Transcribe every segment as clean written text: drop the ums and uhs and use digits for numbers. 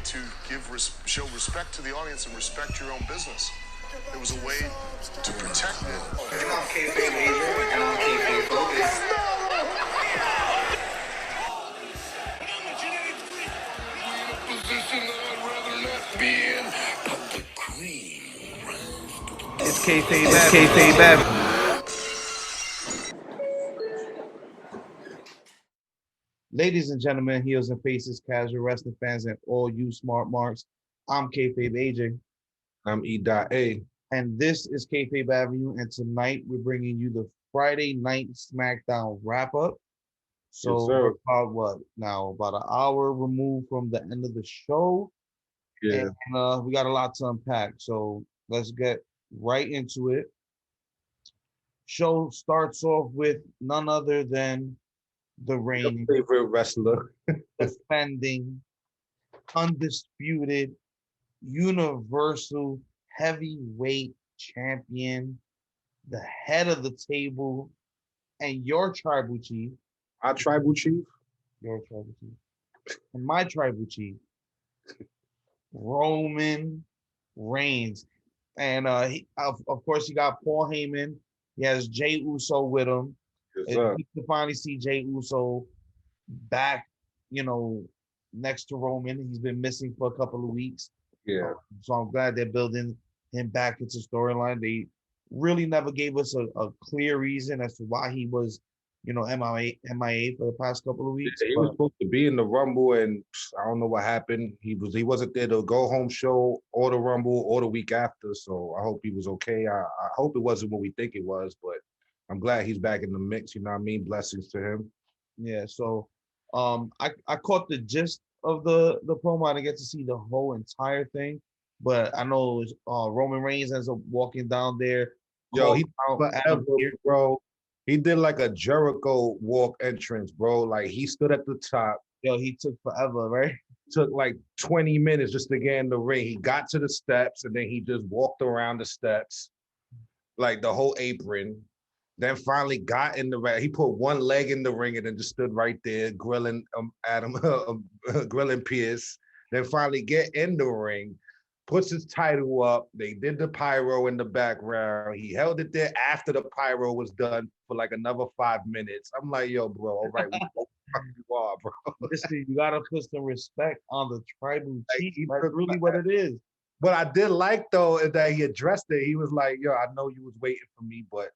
to show respect to the audience and respect your own business. It was a way to protect it. I'm Kayfabe Avenue, and I'm Kayfabe Focus. It's Kayfabe Avenue. Ladies and gentlemen, heels and faces, casual wrestling fans, and all you smart marks, I'm Kayfabe AJ. I'm E.A. And this is Kayfabe Avenue, and tonight we're bringing you the Friday night Smackdown wrap-up. So Yes, we're about an hour removed from the end of the show. Yeah. And we got a lot to unpack. So let's get right into it. Show starts off with none other than the reigning, favorite wrestler, defending, undisputed, universal heavyweight champion, the head of the table, and your tribal chief. our tribal chief. Your tribal chief. And my tribal chief, Roman Reigns. And of course, you got Paul Heyman. He has Jey Uso with him. Yes, sir. You can finally see Jey Uso back, next to Roman. He's been missing for a couple of weeks. Yeah. So I'm glad they're building him back into storyline. They really never gave us a clear reason as to why he was, MIA for the past couple of weeks. He was supposed to be in the Rumble, and I don't know what happened. He wasn't there to go home show or the Rumble or the week after. So I hope he was okay. I hope it wasn't what we think it was, but I'm glad he's back in the mix. You know what I mean? Blessings to him. Yeah. So I caught the gist of the promo. I didn't get to see the whole entire thing, but I know Roman Reigns ends up walking down there. Yo, he Adam forever, bro. He did like a Jericho walk entrance, bro. Like he stood at the top. Yo, he took forever, right? Took like 20 minutes just to get in the ring. He got to the steps and then he just walked around the steps, like the whole apron. Then finally got in the ring. He put one leg in the ring and then just stood right there grilling grilling Pierce. Then finally get in the ring, puts his title up. They did the pyro in the background. He held it there after the pyro was done for like another 5 minutes. I'm like, yo, bro, all right, we know who the fuck you are, bro. Listen, you gotta put some respect on the tribal chief. Like, That's really what it is. But I did like though that he addressed it. He was like, yo, I know you was waiting for me, but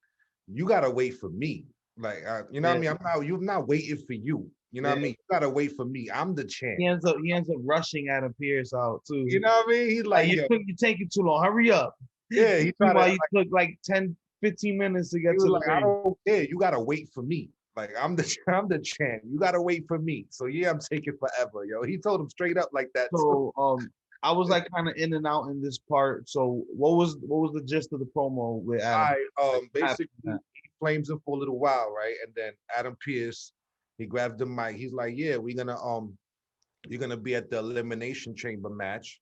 you gotta wait for me. Like, you know what I mean? You're not waiting for you. You know what I mean? You gotta wait for me. I'm the champ. He ends up rushing Adam Pierce out too. You know what I mean? He's like, you're taking too long. Hurry up. Yeah, he tried to, took like 10, 15 minutes to get to the ring. I don't care. You gotta wait for me. Like I'm the champ. You gotta wait for me. So yeah, I'm taking forever, yo. He told him straight up like that. So I was like kind of in and out in this part. So what was the gist of the promo with Adam? Basically he flames him for a little while, right? And then Adam Pierce, he grabs the mic. He's like, yeah, you're gonna be at the Elimination Chamber match.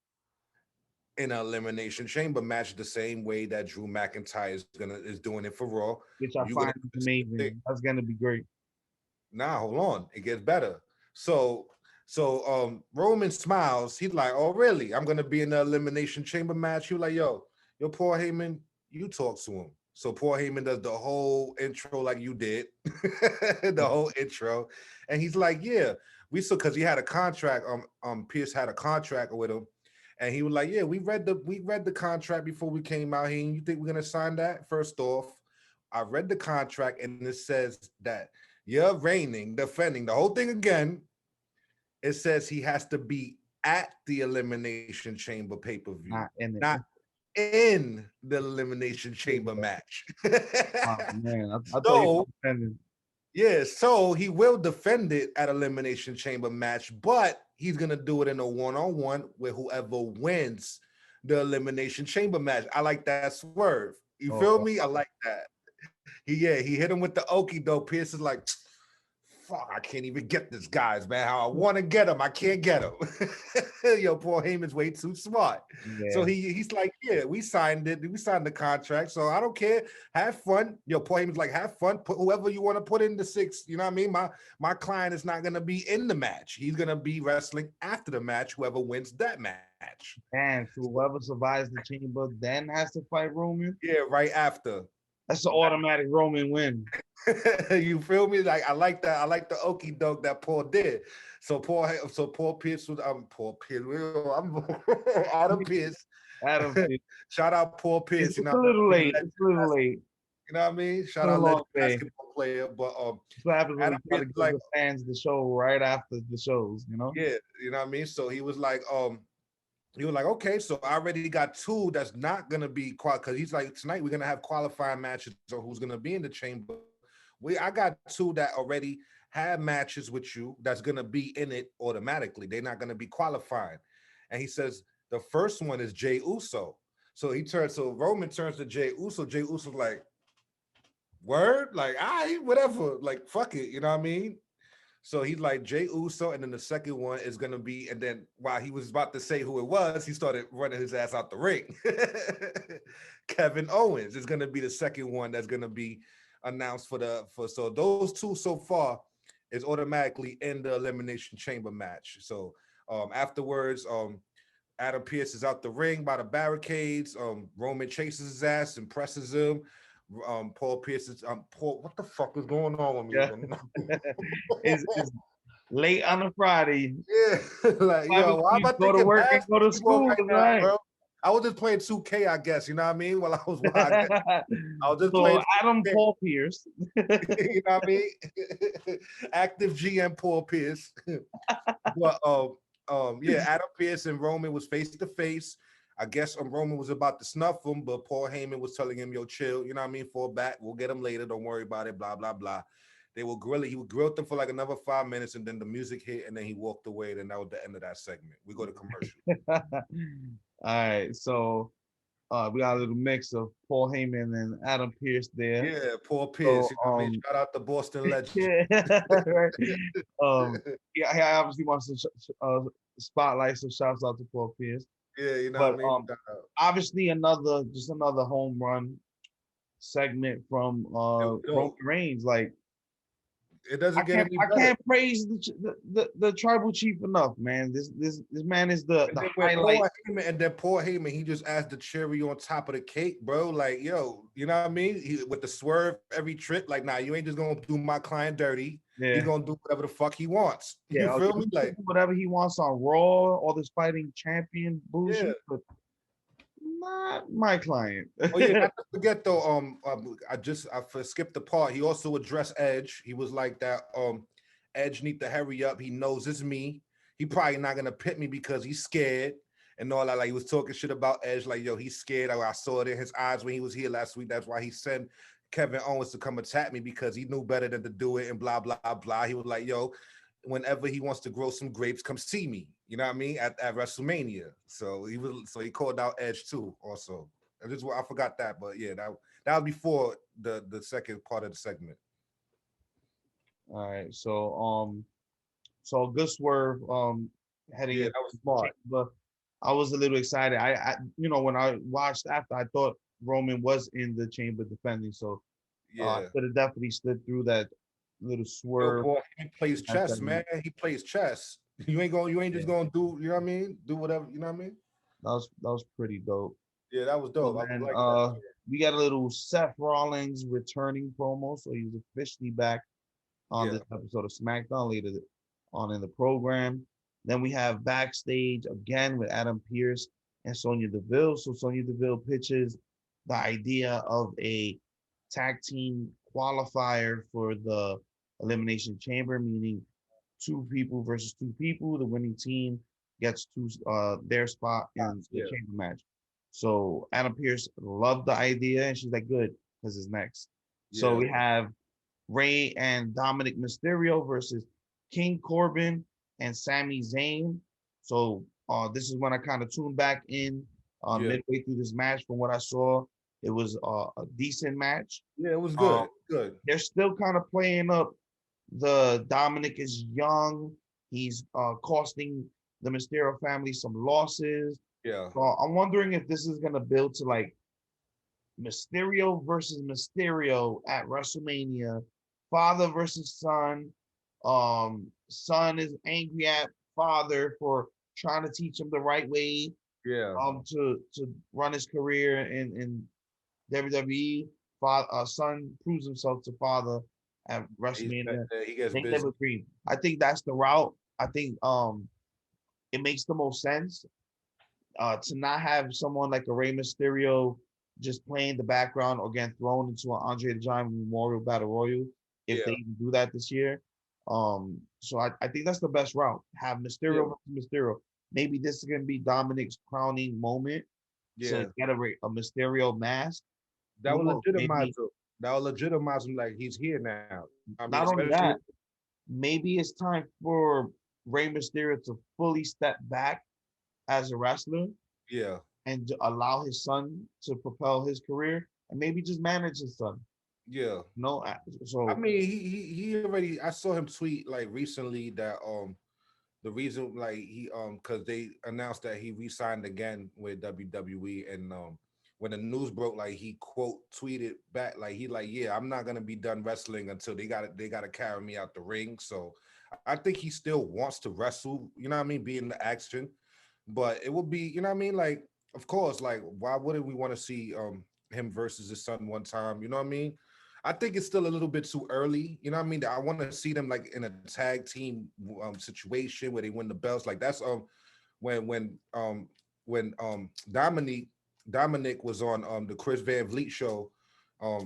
In an Elimination Chamber match, the same way that Drew McIntyre is doing it for Raw. Which I find amazing. That's gonna be great. Nah, hold on. It gets better. So Roman smiles. He's like, oh, really? I'm gonna be in the Elimination Chamber match. He was like, yo, Paul Heyman, you talk to him. So Paul Heyman does the whole intro like you did, the whole intro, and he's like, yeah, because he had a contract. Pierce had a contract with him, and he was like, yeah, we read the contract before we came out here. And you think we're gonna sign that? First off, I read the contract, and it says that you're reigning, defending the whole thing again. It says he has to be at the Elimination Chamber pay-per-view, not in the Elimination Chamber match. Oh, man, I thought so he will defend it at Elimination Chamber match, but he's gonna do it in a one-on-one with whoever wins the Elimination Chamber match. I like that swerve. You feel me? I like that. He hit him with the okie doke. Pierce is like, fuck, I can't even get this guys, man. How I want to get him, I can't get him. Yo, Paul Heyman's way too smart. So Yeah. he's like, yeah, we signed it. We signed the contract. So I don't care. Have fun. Yo, Paul Heyman's like, have fun. Put whoever you want to put in the 6. You know what I mean? My client is not gonna be in the match. He's gonna be wrestling after the match. Whoever wins that match. And so whoever survives the chamber then has to fight Roman. Yeah, right after. That's an automatic Roman win. You feel me? Like I like that. I like the okie doke that Paul did. So Paul Pierce was Paul Pierce. I'm Adam Pierce. Adam Pierce. Shout out Paul Pierce. It's a little late. It's a little late. You know what I mean? Shout It's a out long legend day. basketball player. But That's what happens when Adam you try to Pierce give the fans the show right after the shows, you know? yeah, you know what I mean? So he was like, okay, so I already got 2 that's not gonna be because he's like, tonight we're gonna have qualifying matches on who's gonna be in the chamber. I got 2 that already have matches with you that's gonna be in it automatically. They're not gonna be qualifying. And he says the first one is Jay Uso. So Roman turns to Jay Uso. Jay Uso's like, word? Like, whatever, like fuck it, you know what I mean? So he's like Jay Uso, and then the second one is gonna be, and then while he was about to say who it was, he started running his ass out the ring. Kevin Owens is gonna be the second one that's gonna be announced so those 2 so far is automatically in the Elimination Chamber match. So afterwards, Adam Pierce is out the ring by the barricades. Roman chases his ass and presses him. Paul Pierce is Paul. What the fuck is going on with me? Yeah. it's late on a Friday. Yeah, like yo, why am I go to work and go to school right now, right? bro? I was just playing 2K, I guess. You know what I mean? While I was watching, I was just so playing. Adam 2K. Paul Pierce. You know what I mean? Active GM Paul Pierce. But yeah, Adam Pierce and Roman was face to face. I guess Roman was about to snuff him, but Paul Heyman was telling him, yo, chill, you know what I mean? Fall back. We'll get him later. Don't worry about it. Blah, blah, blah. He would grill them for like another 5 minutes, and then the music hit, and then he walked away. And that was the end of that segment. We go to commercial. All right. So we got a little mix of Paul Heyman and Adam Pierce there. Yeah, Paul Pierce. So, you know what I mean? Shout out to Boston legend. Yeah, right. He obviously wants to spotlight, so shouts out to Paul Pierce. Yeah, you know But what I mean? obviously another home run segment from Roman Reigns. Like, it doesn't get any better. I can't praise the tribal chief enough, man. This man is the highlight. And then Paul Heyman, he just adds the cherry on top of the cake, bro. Like, yo, you know what I mean? With the swerve every trip, like, nah, you ain't just gonna do my client dirty. Yeah. He's gonna do whatever the fuck he wants. Yeah, you feel me? Like whatever he wants on Raw, all this fighting champion bullshit, yeah. but not my client. Oh yeah, not to forget though. I skipped the part. He also addressed Edge. He was like that. Edge need to hurry up. He knows it's me. He probably not gonna pit me because he's scared and all that. Like he was talking shit about Edge. Like yo, he's scared. I saw it in his eyes when he was here last week. That's why he sent Kevin Owens to come attack me because he knew better than to do it and blah blah blah. He was like, yo, whenever he wants to grow some grapes, come see me. You know what I mean? At WrestleMania. So he called out Edge too. Also, I forgot that, but yeah, that was before the second part of the segment. All right, so a good swerve heading. Yeah, that was smart. But I was a little excited. I when I watched after, I thought Roman was in the chamber defending, so yeah, could have definitely slid through that little swerve. Boy, he plays chess, man. He plays chess. You ain't just gonna do, you know what I mean? Do whatever, you know what I mean? That was pretty dope. Yeah, that was dope. And like that. We got a little Seth Rollins returning promo, so he's officially back on this episode of SmackDown later on in the program. Then we have backstage again with Adam Pierce and Sonya Deville. So Sonya Deville pitches the idea of a tag team qualifier for the Elimination Chamber, meaning 2 people versus 2 people. The winning team gets to their spot in the chamber match. So Adam Pierce loved the idea, and she's like, good, because it's next. Yeah. So we have Rey and Dominic Mysterio versus King Corbin and Sami Zayn. So this is when I kind of tuned back in midway through this match. From what I saw, it was a decent match. Yeah, it was good. Good. They're still kind of playing up The Dominic is young. He's costing the Mysterio family some losses. Yeah. So I'm wondering if this is gonna build to like Mysterio versus Mysterio at WrestleMania, father versus son. Son is angry at father for trying to teach him the right way Yeah. to run his career in WWE. Father, son proves himself to father at WrestleMania. He gets They busy. live a dream. I think that's the route. I think it makes the most sense to not have someone like a Rey Mysterio just playing the background or getting thrown into an Andre the Giant Memorial Battle Royal if they Yeah. even do that this year. So I think that's the best route. Have Yeah. Mysterio versus Mysterio. Maybe this is gonna be Dominic's crowning moment to Yeah. get a Mysterio mask. That Who will knows? legitimize Maybe him. That will legitimize him like he's here now. I mean, not only especially that, maybe it's time for Rey Mysterio to fully step back as a wrestler yeah. and allow his son to propel his career and maybe just manage his son. Yeah. No, I so mean, he already. I saw him tweet like recently that the reason like he because they announced that he re-signed again with WWE, and when the news broke, like he quote tweeted back like he like, yeah, I'm not gonna be done wrestling until they gotta carry me out the ring. So I think he still wants to wrestle, you know what I mean, be in the action, but it would be, you know what I mean, like of course, like why wouldn't we want to see him versus his son one time, you know what I mean? I think it's still a little bit too early. You know what I mean? I want to see them like in a tag team situation where they win the belts. Like that's when when um when Dominic was on the Chris Van Vliet show.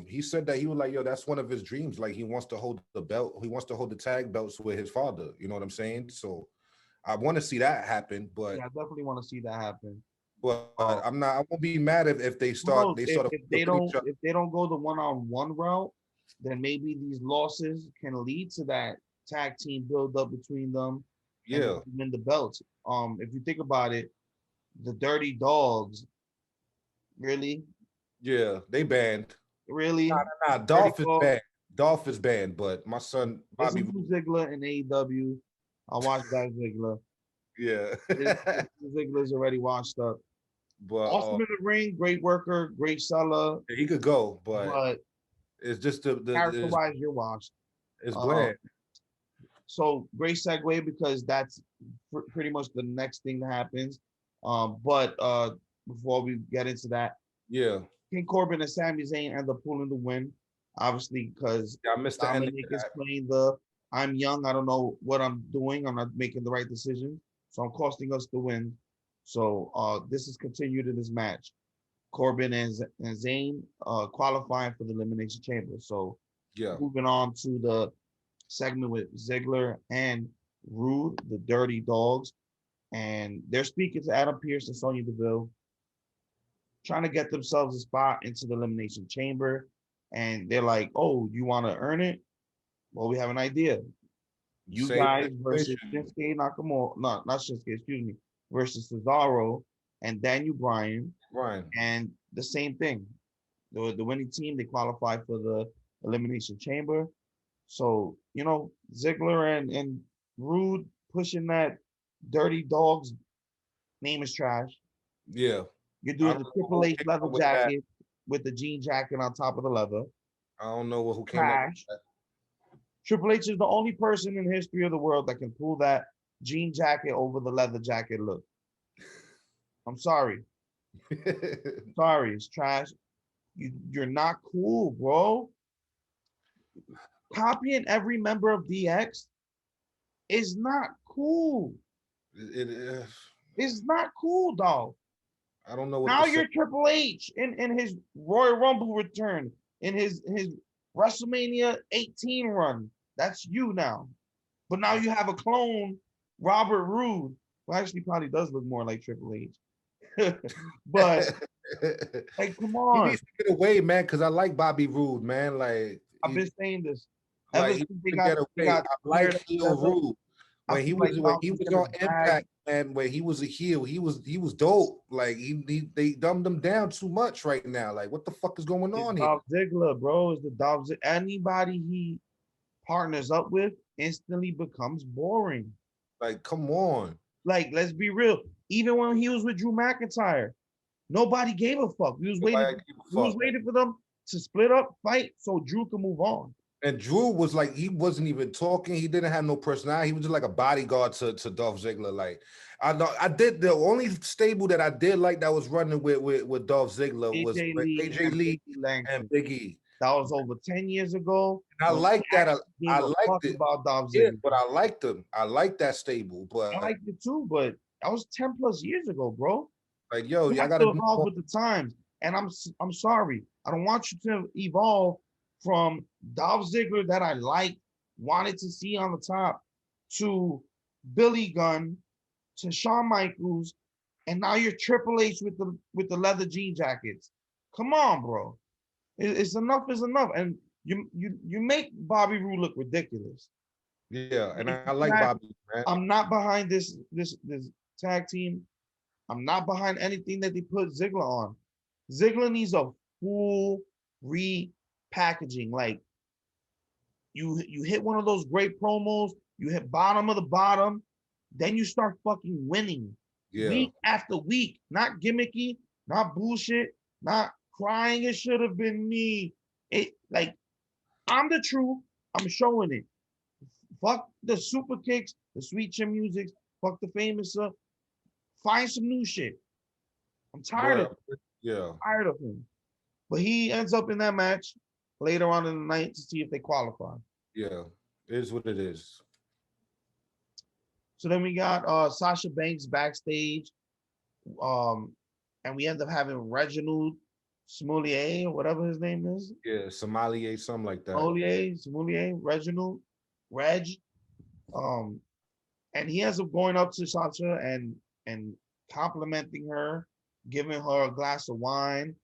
He said that he was like, yo, that's one of his dreams. Like he wants to hold the belt, he wants to hold the tag belts with his father. You know what I'm saying? So I want to see that happen, yeah, I definitely want to see that happen. but Uh, I'm not. I won't be mad if they who start knows they sort of flipping each other. if they don't go the one-on-one route, then maybe these losses can lead to that tag team build up between them and Yeah, win the belts. If you think about it, the Dirty Dogs, really, yeah, they banned. really, Dirty Dolph is Dogs. banned. Dolph is banned, but my son Bobby, Listen to Ziggler in AEW. I watched that Ziggler. yeah. Ziggler's already washed up. but Awesome in the ring, great worker, great seller, he could go, but but it's just the character-wise, you're washed. it's Uh, bland. so great segue because that's pretty much the next thing that happens. But before we get into that, Yeah, King Corbin and Sami Zayn end up pulling the win, obviously because yeah. I missed the ending. Dominic is playing the I'm young, I don't know what I'm doing, I'm not making the right decision, so I'm costing us the win. So this is continued in this match. Corbin and Zayn qualifying for the Elimination Chamber. So Yeah, moving on to the segment with Ziggler and Rude, the Dirty Dogs, and they're speaking to Adam Pearce and Sonya Deville, trying to get themselves a spot into the Elimination Chamber. And they're like, "Oh, you want to earn it? Well, we have an idea. You same guys versus situation. Shinsuke Nakamura, no, not Shinsuke, excuse me, versus Cesaro and Daniel Bryan, Ryan. and the same thing. The winning team, they qualify for the Elimination Chamber. So, Ziggler and Rude pushing that Dirty Dogs name is trash. Yeah, You're I doing don't the know Triple who H came leather up with that. jacket with the jean jacket on top of the leather. I don't know who came up with Trash. that. Triple H is the only person in the history of the world that can pull that jean jacket over the leather jacket look. I'm sorry. Sorry, it's trash. You're not cool, bro. Copying every member of DX is not cool. it, It's not cool, dog. I don't know what Now to say. you're Triple H in his Royal Rumble return, in his WrestleMania 18 run. That's you now. But now you have a clone, Robert Roode, who actually probably does look more like Triple H. But like, come He on. needs to get away, man, because I like Bobby Roode, man. I've been saying this ever Like since he needs to get they away. got I like cleared heel together. Rude. I When he feel was like when now he he's was gonna on drag. Impact, man, when he was a heel, he was dope. Like they dumbed him down too much right now. Like what the fuck is going It's on here? Dolph Ziggler, bro. It's the Dolph Ziggler. Anybody he partners up with instantly becomes boring. Like, come on. Like, let's be real. Even when he was with Drew McIntyre, nobody gave a fuck. We was waiting. Nobody gave a We was fuck. waiting for them to split up, fight, so Drew could move on. And Drew was like, he wasn't even talking. He didn't have no personality. He was just like a bodyguard to Dolph Ziggler. Like, I did the only stable that I did like that was running with Dolph Ziggler was AJ Lee and Big E. That was over 10 years ago. And I like that. I liked it. About Dolph Yeah, Ziggler. but I liked them. I liked that stable. But I liked it too, but that was 10 plus years ago, bro. like, yo, You I have gotta to evolve with the times. And I'm sorry. I don't want you to evolve from Dolph Ziggler that I liked, wanted to see on the top, to Billy Gunn, to Shawn Michaels, and now you're Triple H with the leather jean jackets. Come on, bro. It's enough is enough. And you make Bobby Roode look ridiculous. Yeah, and I like Bobby, man. I'm not behind this tag team. I'm not behind anything that they put Ziggler on. Ziggler needs a full repackaging. Like, you hit one of those great promos, you hit bottom of the bottom, then you start fucking winning. Yeah. Week after week, not gimmicky, not bullshit, not crying. It should have been me. It like, I'm the truth. I'm showing it. Fuck the super kicks, the sweet chin music. Fuck the famous. Find some new shit. I'm tired of it. Yeah. Tired of him. But he ends up in that match later on in the night to see if they qualify. Yeah, it is what it is. So then we got Sasha Banks backstage. And we end up having Reginald Sommelier, or whatever his name is. Yeah, Sommelier, something like that. Sommelier, Reginald, Reg. And he ends up going up to Sasha and complimenting her, giving her a glass of wine,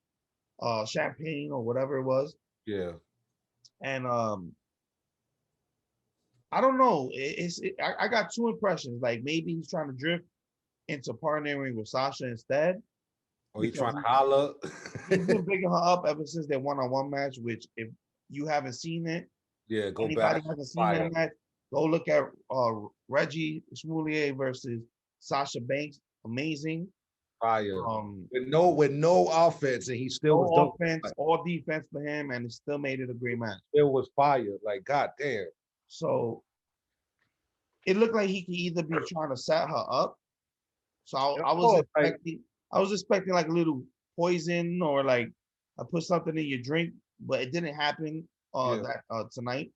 champagne or whatever it was. Yeah. And I don't know. I got two impressions. Like, maybe he's trying to drift into partnering with Sasha instead. Or he's trying to holler. He's been bigging her up ever since their one-on-one match, which if you haven't seen it, yeah, go anybody back. hasn't seen that match, go look at Reggie Sommelier versus Sasha Banks. Amazing. Fire. With no offense, and he still no was offense, all defense for him, and it still made it a great match. It was fire. Like, goddamn. So it looked like he could either be trying to set her up. So I was expecting like a little poison, or like I put something in your drink, but it didn't happen tonight.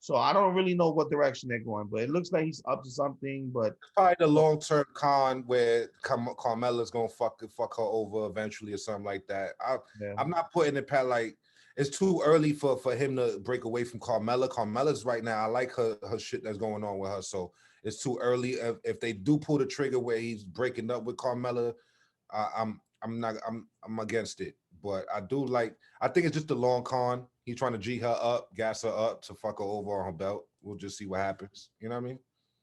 So I don't really know what direction they're going, but it looks like he's up to something. But it's probably the long-term con where Carmella's gonna fuck her over eventually or something like that. I'm not putting it past, like, it's too early for him to break away from Carmella. Carmella's right now, I like her shit that's going on with her, so it's too early. If they do pull the trigger where he's breaking up with Carmella, I'm against it. But I think it's just a long con. He's trying to G her up, gas her up to fuck her over on her belt. We'll just see what happens. You know what I mean?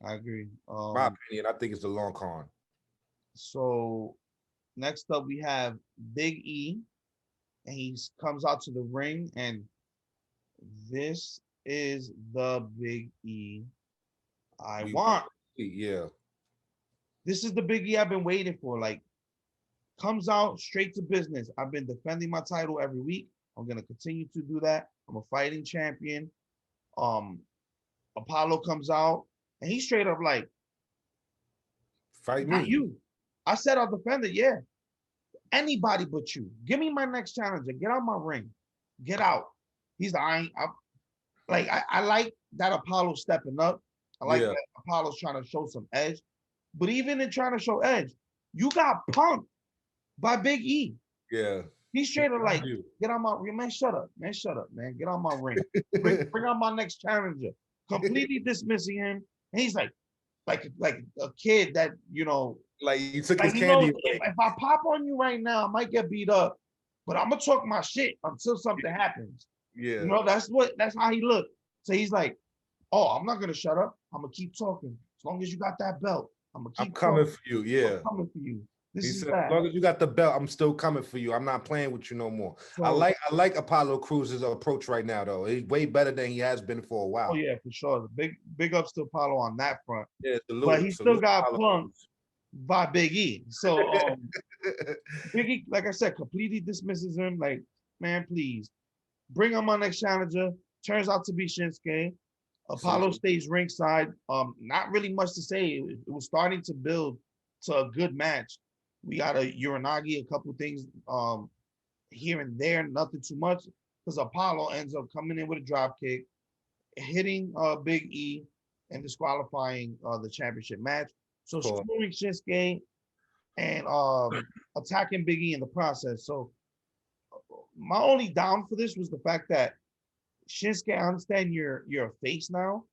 I agree. My opinion, I think it's the long con. So next up we have Big E, and he comes out to the ring, and this is the Big E I want. Yeah. This is the Big E I've been waiting for. Like, comes out straight to business. I've been defending my title every week. I'm gonna continue to do that. I'm a fighting champion. Apollo comes out, and he's straight up like, fight not me. You. I said I'll defend it. Yeah. Anybody but you. Give me my next challenger. Get out my ring. Get out. He's I like that Apollo stepping up. I like that Apollo's trying to show some edge. But even in trying to show edge, you got punked by Big E. Yeah. He's straight up like, get on my ring. Man, shut up. Man, shut up, man. Get on my ring. Bring on my next challenger. Completely dismissing him. And he's like a kid that, like you took like, his candy. If I pop on you right now, I might get beat up. But I'm gonna talk my shit until something happens. Yeah. That's how he looked. So he's like, oh, I'm not gonna shut up. I'm gonna keep talking. As long as you got that belt, I'm coming for you. Yeah. I'm coming for you. This He is said, as that. long as you got the belt, I'm still coming for you. I'm not playing with you no more. So, I like Apollo Cruz's approach right now, though. He's way better than he has been for a while. oh yeah, for sure. Big ups to Apollo on that front. Yeah, But he still got Apollo punked Cruz. by Big E. So Big E, like I said, completely dismisses him. Like, man, please bring him on next challenger. Turns out to be Shinsuke. Apollo stays ringside. Not really much to say. It was starting to build to a good match. We got a Uranagi, a couple things here and there, nothing too much. Because Apollo ends up coming in with a drop kick, hitting Big E, and disqualifying the championship match. So screwing Shinsuke and attacking Big E in the process. So my only down for this was the fact that Shinsuke, I understand you're a face now,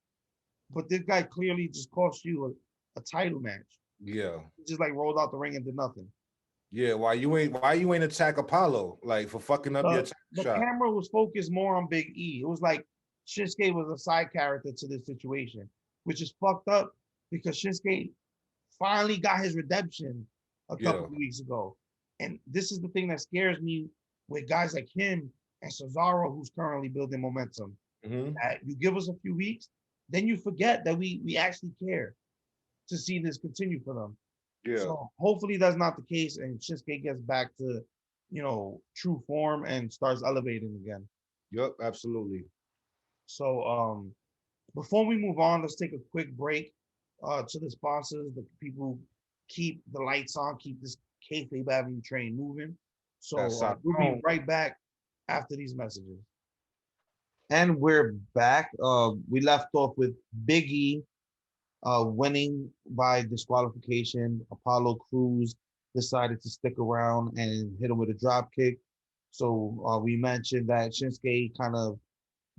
but this guy clearly just cost you a title match. Yeah. He just like rolled out the ring and did nothing. Yeah, why you ain't attack Apollo, like, for fucking up your The shot? camera was focused more on Big E. It was like Shinsuke was a side character to this situation, which is fucked up because Shinsuke finally got his redemption a couple of weeks ago. And this is the thing that scares me with guys like him and Cesaro, who's currently building momentum. You give us a few weeks, then you forget that we actually care to see this continue for them. Yeah. So hopefully that's not the case, and Shinsuke gets back to, true form and starts elevating again. Yep, absolutely. So before we move on, let's take a quick break to the sponsors, the people who keep the lights on, keep this Kayfabe Avenue train moving. So we'll be right back after these messages. And we're back. We left off with Big E winning by disqualification. Apollo Cruz decided to stick around and hit him with a drop kick. So we mentioned that Shinsuke kind of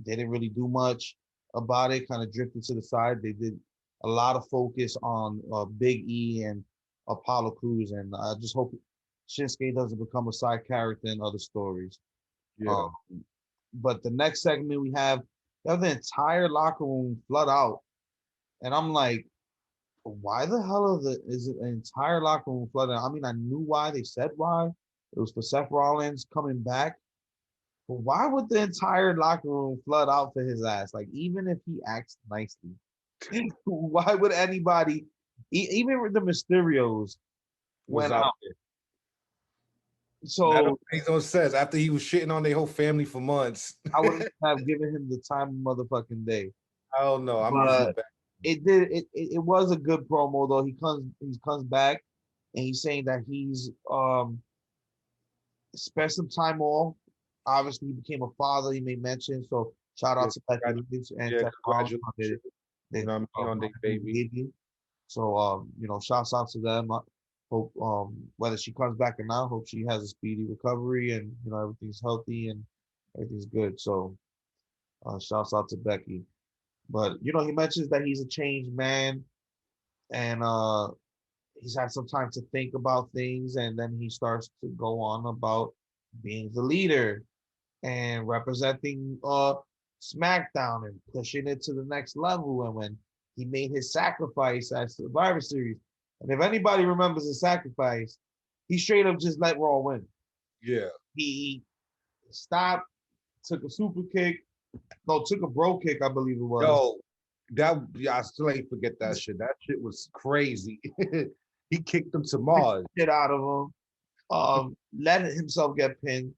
didn't really do much about it, kind of drifted to the side. They did a lot of focus on Big E and Apollo Cruz, and I just hope Shinsuke doesn't become a side character in other stories. Yeah. But the next segment we have the entire locker room flood out. And I'm like, why the hell is it an entire locker room flooded? I mean, I knew why. They said why. It was for Seth Rollins coming back. But why would the entire locker room flood out for his ass? Like, even if he acts nicely, why would anybody, even with the Mysterios, went out? So that makes no sense. After he was shitting on their whole family for months, I wouldn't have given him the time of motherfucking day. I don't know. I'm usually back. It was a good promo though. He comes back and he's saying that he's spent some time off. Obviously, he became a father. He made mention. So shout out to Becky Lynch and congratulations. On their baby. So shouts out to them. Hope whether she comes back or not, hope she has a speedy recovery and everything's healthy and everything's good. So shouts out to Becky. But he mentions that he's a changed man and he's had some time to think about things, and then he starts to go on about being the leader and representing SmackDown and pushing it to the next level. And when he made his sacrifice at Survivor Series, and if anybody remembers the sacrifice, he straight up just let Raw win. Yeah. He stopped, took a super kick. No, took a bro kick, I believe it was. I still ain't forget that shit. That shit was crazy. He kicked him to Mars. Shit out of him. Let himself get pinned.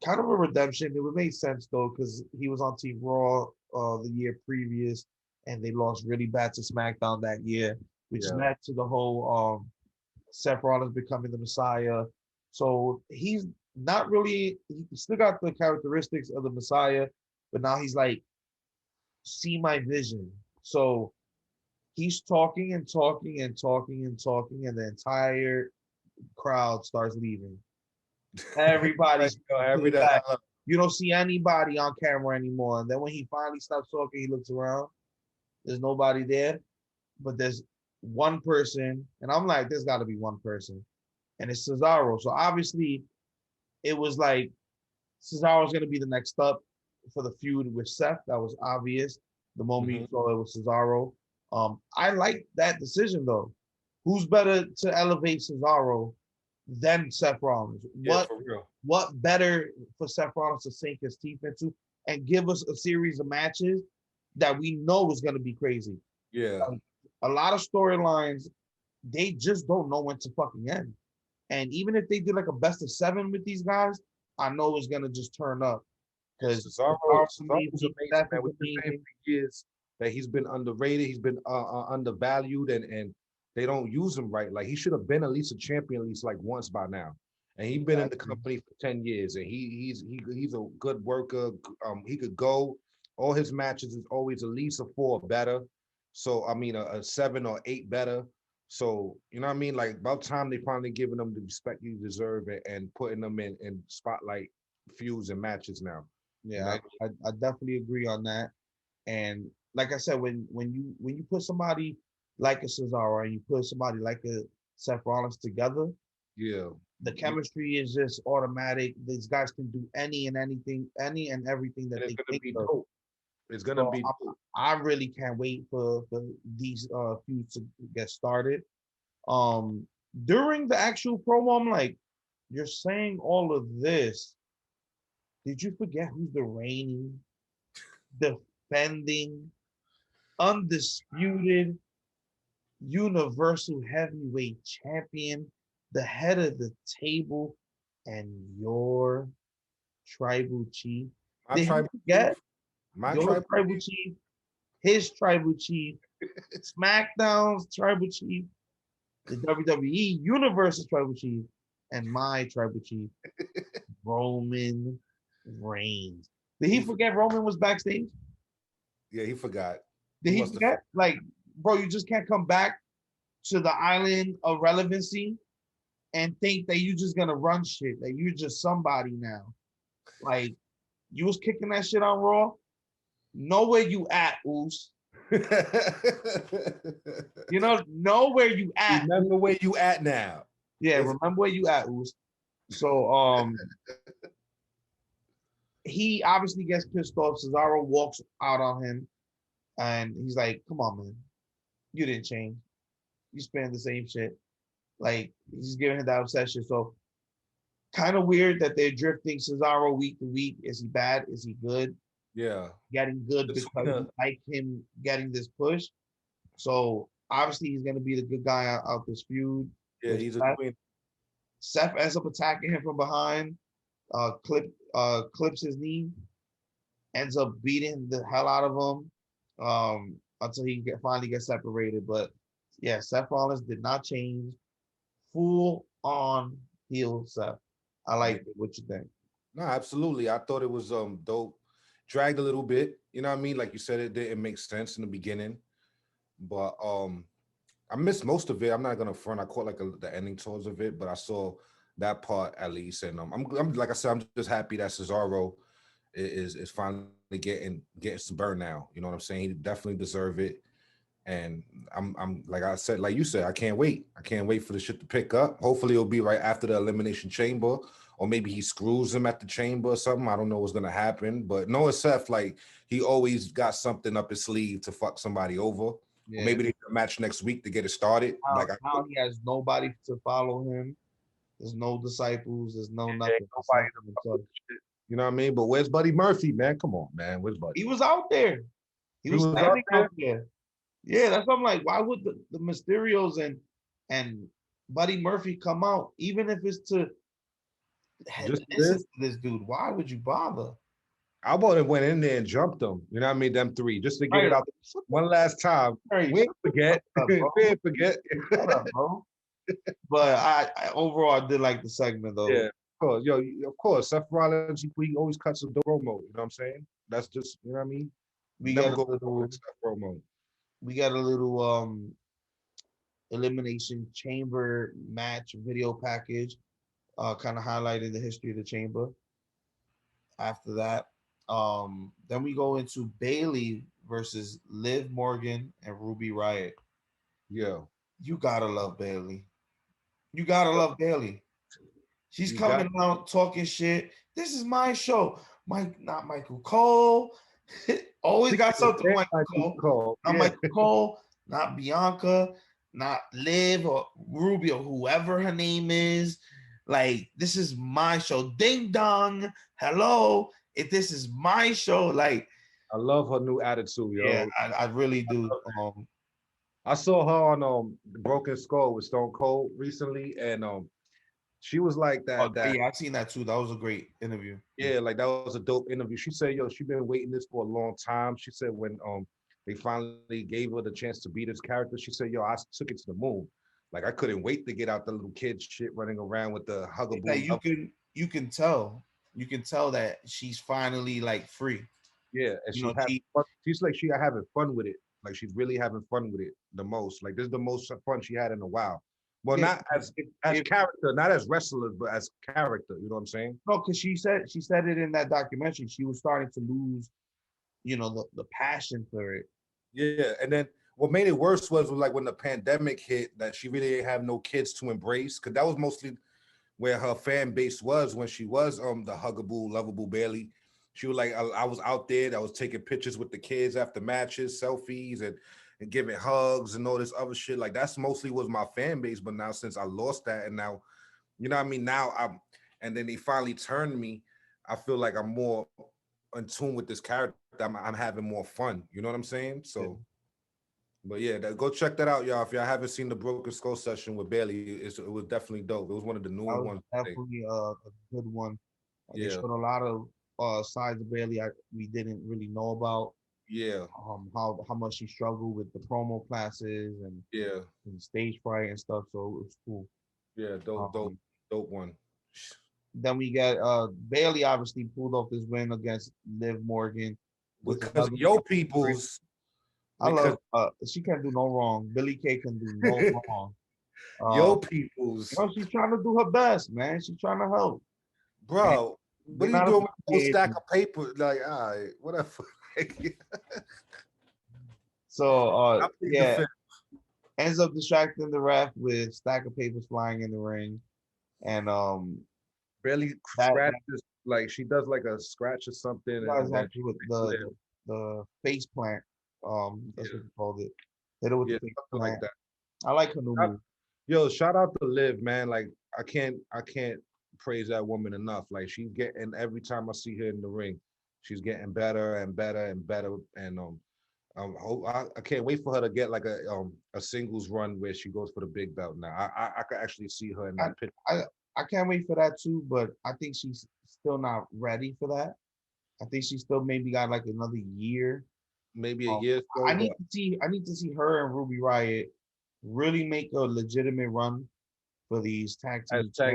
Kind of a redemption. It would make sense though, because he was on Team Raw the year previous, and they lost really bad to SmackDown that year, which led to the whole Seth Rollins becoming the Messiah. So he's not really. He still got the characteristics of the Messiah, but now he's like, see my vision. So he's talking and talking and talking and talking, and the entire crowd starts leaving. Everybody's you don't see anybody on camera anymore. And then when he finally stops talking, he looks around. There's nobody there, but there's one person, and I'm like, there's got to be one person, and it's Cesaro. So obviously, it was like Cesaro's going to be the next up for the feud with Seth. That was obvious the moment you saw it was Cesaro. I like that decision though. who's better to elevate Cesaro than Seth Rollins? Yeah, for real. What better for Seth Rollins to sink his teeth into and give us a series of matches that we know is going to be crazy? Yeah. A lot of storylines, they just don't know when to fucking end. And even if they did like a best of 7 with these guys, I know it's gonna just turn up. Because Cesaro's amazing, man. We've been saying for years that he's been underrated, he's been undervalued, and they don't use him right. Like he should have been at least a champion at least like once by now. And he's been in the company for 10 years, and he's a good worker. He could go. All his matches is always at least a 4 better. So I mean a 7 or 8 better. So, you know what I mean? Like, about time they finally giving them the respect you deserve and putting them in spotlight feuds and matches now. Yeah, you know? I definitely agree on that. And like I said, when you put somebody like a Cesaro and you put somebody like a Seth Rollins together, yeah, the chemistry is just automatic. These guys can do any and everything that they think of. Dope. It's gonna be. I really can't wait for these feuds to get started. During the actual promo, I'm like, you're saying all of this. Did you forget who's the reigning, defending, undisputed Universal Heavyweight Champion, the head of the table, and your tribal chief? Did you forget? Your tribal chief, his tribal chief, SmackDown's tribal chief, the WWE Universal tribal chief, and my tribal chief, Roman Reigns. Did he forget Roman was backstage? Yeah, he forgot. Did he forget? Like, bro, you just can't come back to the island of relevancy and think that you're just gonna run shit, that you're just somebody now. Like, you was kicking that shit on Raw. Know where you at, Oos. You know where you at. Remember where you at now. Yeah, remember where you at, Oos. So he obviously gets pissed off. Cesaro walks out on him and he's like, come on, man. You didn't change. You spend the same shit. Like, he's giving him that obsession. So kind of weird that they're drifting Cesaro week to week. Is he bad? Is he good? Yeah. Getting good because we like him getting this push. So obviously he's going to be the good guy out this feud. Yeah, he's Seth. a queen. Seth ends up attacking him from behind, clips his knee, ends up beating the hell out of him until he finally gets separated. But yeah, Seth Rollins did not change. Full on heel Seth. I like it. What you think? No, absolutely. I thought it was dope. Dragged a little bit, you know what I mean? Like you said, it didn't make sense in the beginning, but I missed most of it. I'm not gonna front. I caught like the ending towards of it, but I saw that part at least, and I'm like I said, I'm just happy that Cesaro is finally getting some burn now. You know what I'm saying? He definitely deserve it, and I'm like I said, like you said, I can't wait. I can't wait for the shit to pick up. Hopefully, it'll be right after the Elimination Chamber. Or maybe he screws him at the chamber or something. I don't know what's gonna happen. But Noah Seth, like, he always got something up his sleeve to fuck somebody over. Yeah. Or maybe they do a match next week to get it started. Now he has nobody to follow him. There's no disciples. There's no nothing. You know what I mean? But where's Buddy Murphy, man? Come on, man. Where's Buddy? He was out there. He was standing out there. Yeah, that's what I'm like. Why would the Mysterios and Buddy Murphy come out, even if it's to this dude? Why would you bother? I would have went in there and jumped them. You know what I mean? Them three, just to get it out one last time. We ain't forget. We ain't forget. But I overall I did like the segment though. Yeah, of course. Yo, of course. Seth Rollins, he always cuts a promo. You know what I'm saying? That's just, you know what I mean? We got a little promo. We got a little Elimination Chamber match video package. Kind of highlighted the history of the chamber. After that, then we go into Bayley versus Liv Morgan and Ruby Riott. Yeah, you gotta love Bayley. You gotta love Bayley. She's coming out talking shit. This is my show. Not Michael Cole. Always got something. Michael Cole. Not Michael Cole. Not Bianca. not Liv or Ruby or whoever her name is. Like, this is my show. Ding dong. Hello. If this is my show, like, I love her new attitude, yeah, yo. I really do. I saw her on the Broken Skull with Stone Cold recently, and she was like that. Yeah, I've seen that too. That was a great interview. Yeah, like that was a dope interview. She said, yo, she been waiting this for a long time. She said when they finally gave her the chance to be this character, she said, yo, I took it to the moon. Like I couldn't wait to get out the little kid shit running around with the huggable. Like you can tell that she's finally like free. Yeah, and she's having fun. She's like she having fun with it. Like she's really having fun with it the most. Like this is the most fun she had in a while. Well, Yeah, not as character, not as wrestlers, but as character. You know what I'm saying? No, because she said it in that documentary. She was starting to lose, the passion for it. Yeah, and then what made it worse was like when the pandemic hit, that she really didn't have no kids to embrace, because that was mostly where her fan base was when she was the huggable, lovable Bailey. She was like, I was out there, I was taking pictures with the kids after matches, selfies, and giving hugs and all this other shit. Like that's mostly was my fan base. But now since I lost that, and now, you know what I mean? Now and then they finally turned me. I feel like I'm more in tune with this character. I'm having more fun. You know what I'm saying? So. Yeah. But yeah, go check that out, y'all. If y'all haven't seen the Broken Skull session with Bailey, it was definitely dope. It was one of the newer ones. Definitely a good one. Yeah. They showed a lot of sides of Bailey we didn't really know about. Yeah. How much she struggled with the promo classes and stage fright and stuff. So it was cool. Yeah, dope one. Then we got Bailey obviously pulled off this win against Liv Morgan. Because yo people's. I love she can't do no wrong. Billie Kay can do no wrong. Yo people's. She's trying to do her best, man. She's trying to help. Bro, what are you doing with a stack of paper? Like, all right, whatever. So ends up distracting the ref with stack of papers flying in the ring. And barely scratches, like she does like a scratch or something. Exactly with the face plant. That's what you called it. Hit it with the face plant. Like that. I like her new move. Yo, shout out to Liv, man. Like I can't praise that woman enough. Like she's getting, every time I see her in the ring, she's getting better and better and better. And I can't wait for her to get like a singles run where she goes for the big belt. Now I could actually see her in that picture. I can't wait for that too, but I think she's still not ready for that. I think she still maybe got like another year. Maybe a year. I need to see her and Ruby Riott really make a legitimate run for these tag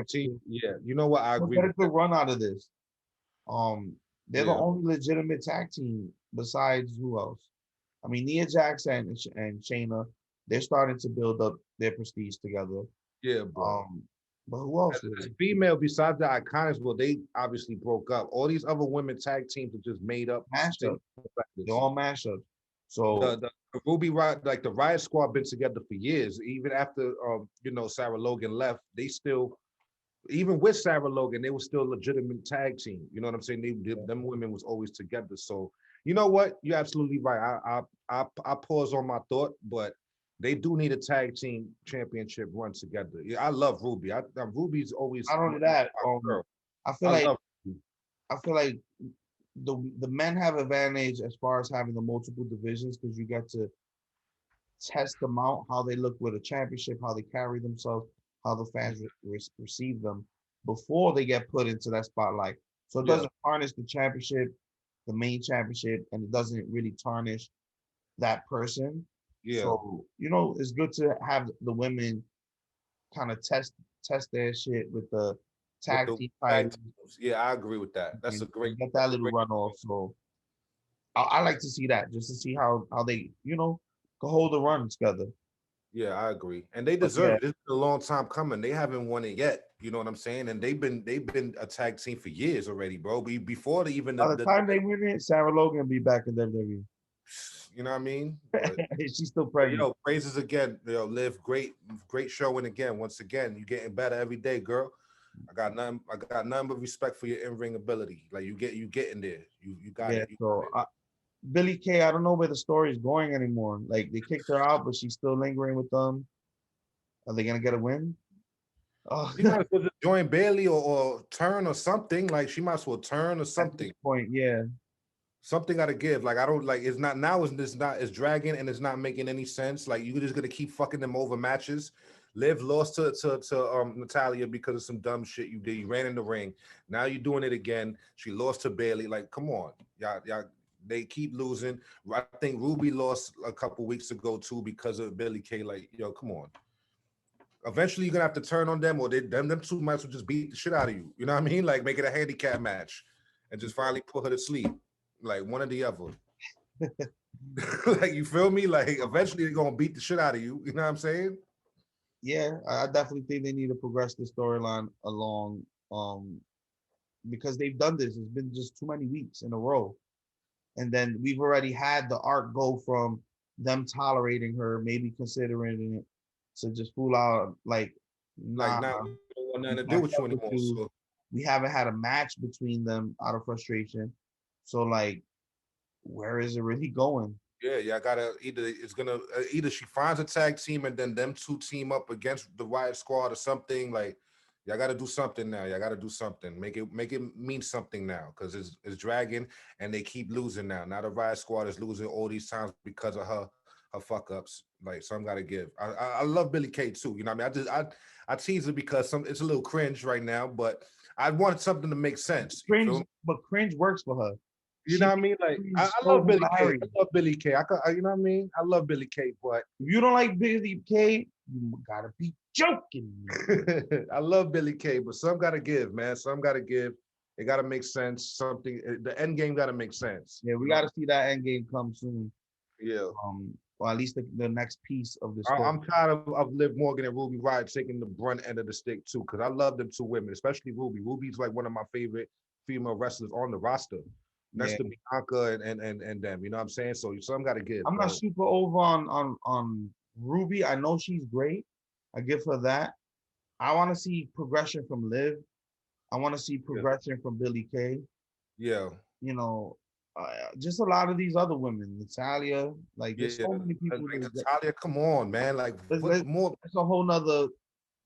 team. Yeah, you know what? I agree. Get a good run out of this. They're the only legitimate tag team besides who else? I mean, Nia Jax and Shayna, they're starting to build up their prestige together. Yeah, bro. But who else? As female, besides the Iconics, well, they obviously broke up. All these other women tag teams are just made up. Mashup. They're all mashups. So the Ruby Riott, like the Riot Squad, been together for years. Even after Sarah Logan left, they still, even with Sarah Logan, they were still a legitimate tag team. You know what I'm saying? Them women was always together. So you know what? You're absolutely right. I pause on my thought, but they do need a tag team championship run together. Yeah, I love Ruby. Ruby's always. Not only that, I feel like the men have advantage as far as having the multiple divisions, because you get to test them out, how they look with a championship, how they carry themselves, how the fans receive them before they get put into that spotlight. So it doesn't tarnish the championship, the main championship, and it doesn't really tarnish that person. Yeah. So, it's good to have the women kind of test their shit with the tag team titles. Yeah, I agree with that. That's a great, get that little run off. So I like to see that, just to see how they, can hold the run together. Yeah, I agree. And they deserve it. It's been a long time coming. They haven't won it yet. You know what I'm saying? And they've been a tag team for years already, bro. Before they even by the time they win it, Sarah Logan will be back in WWE. You know what I mean? She's still pregnant. Praises again. Liv, great showing again. Once again, you're getting better every day, girl. I got none but respect for your in-ring ability. Like you getting there. You got it. So Billie Kay, I don't know where the story is going anymore. Like they kicked her out, but she's still lingering with them. Are they gonna get a win? Oh, She might as well just join Bailey or turn or something. Like she might as well turn or at something. this point, yeah. Something got to give. Like I don't like. It's not now. It's not. It's dragging and it's not making any sense. Like you're just gonna keep fucking them over matches. Liv lost to Natalia because of some dumb shit you did. You ran in the ring. Now you're doing it again. She lost to Bailey. Like come on, y'all. They keep losing. I think Ruby lost a couple weeks ago too because of Billy Kay. Like yo, come on. Eventually you're gonna have to turn on them, or them two might as well just beat the shit out of you. You know what I mean? Like make it a handicap match, and just finally put her to sleep. Like one or the other. Like you feel me? Like eventually they're gonna beat the shit out of you. You know what I'm saying? Yeah, I definitely think they need to progress the storyline along, because they've done this. It's been just too many weeks in a row. And then we've already had the arc go from them tolerating her, maybe considering it, to just fool out like, Like nah, now you don't want nothing to do I with fuck you with anymore. you. So We haven't had a match between them out of frustration. So like, where is it really going? yeah, y'all gotta either she finds a tag team and then them two team up against the Riot Squad or something. Like y'all gotta do something now. Y'all gotta do something. Make it mean something now because it's dragging and they keep losing now. Now the Riot Squad is losing all these times because of her fuck ups. Like some gotta give. I love Billy Kay too. You know what I mean? I tease it because it's a little cringe right now, but I want something to make sense. You feel Cringe, me? but cringe works for her. You She know what I makes mean? Like cringe I so love Billy Kay. hilarious. I love Billy Kay. You know what I mean? I love Billy Kay, but If you don't like Billy Kay, you gotta be joking me. I love Billy Kay, but some gotta give, man. Some gotta give. It gotta make sense. Something the end game gotta make sense. Yeah, we You know? gotta see that end game come soon. Yeah. Or at least the next piece of the story. I'm tired of Liv Morgan and Ruby Riott taking the brunt end of the stick too, because I love them two women, especially Ruby. Ruby's like one of my favorite female wrestlers on the roster. Next Yeah, to Bianca and them. You know what I'm saying? So some gotta give, I'm bro. not super over on Ruby. I know she's great. I give her that. I want to see progression from Liv. I want to see Yeah. progression from Billy Kay. Yeah. You know, just a lot of these other women, Natalia. Like, there's Yeah. so many people. Like Natalia, come on, man. Like what Let's, more? that's a whole nother.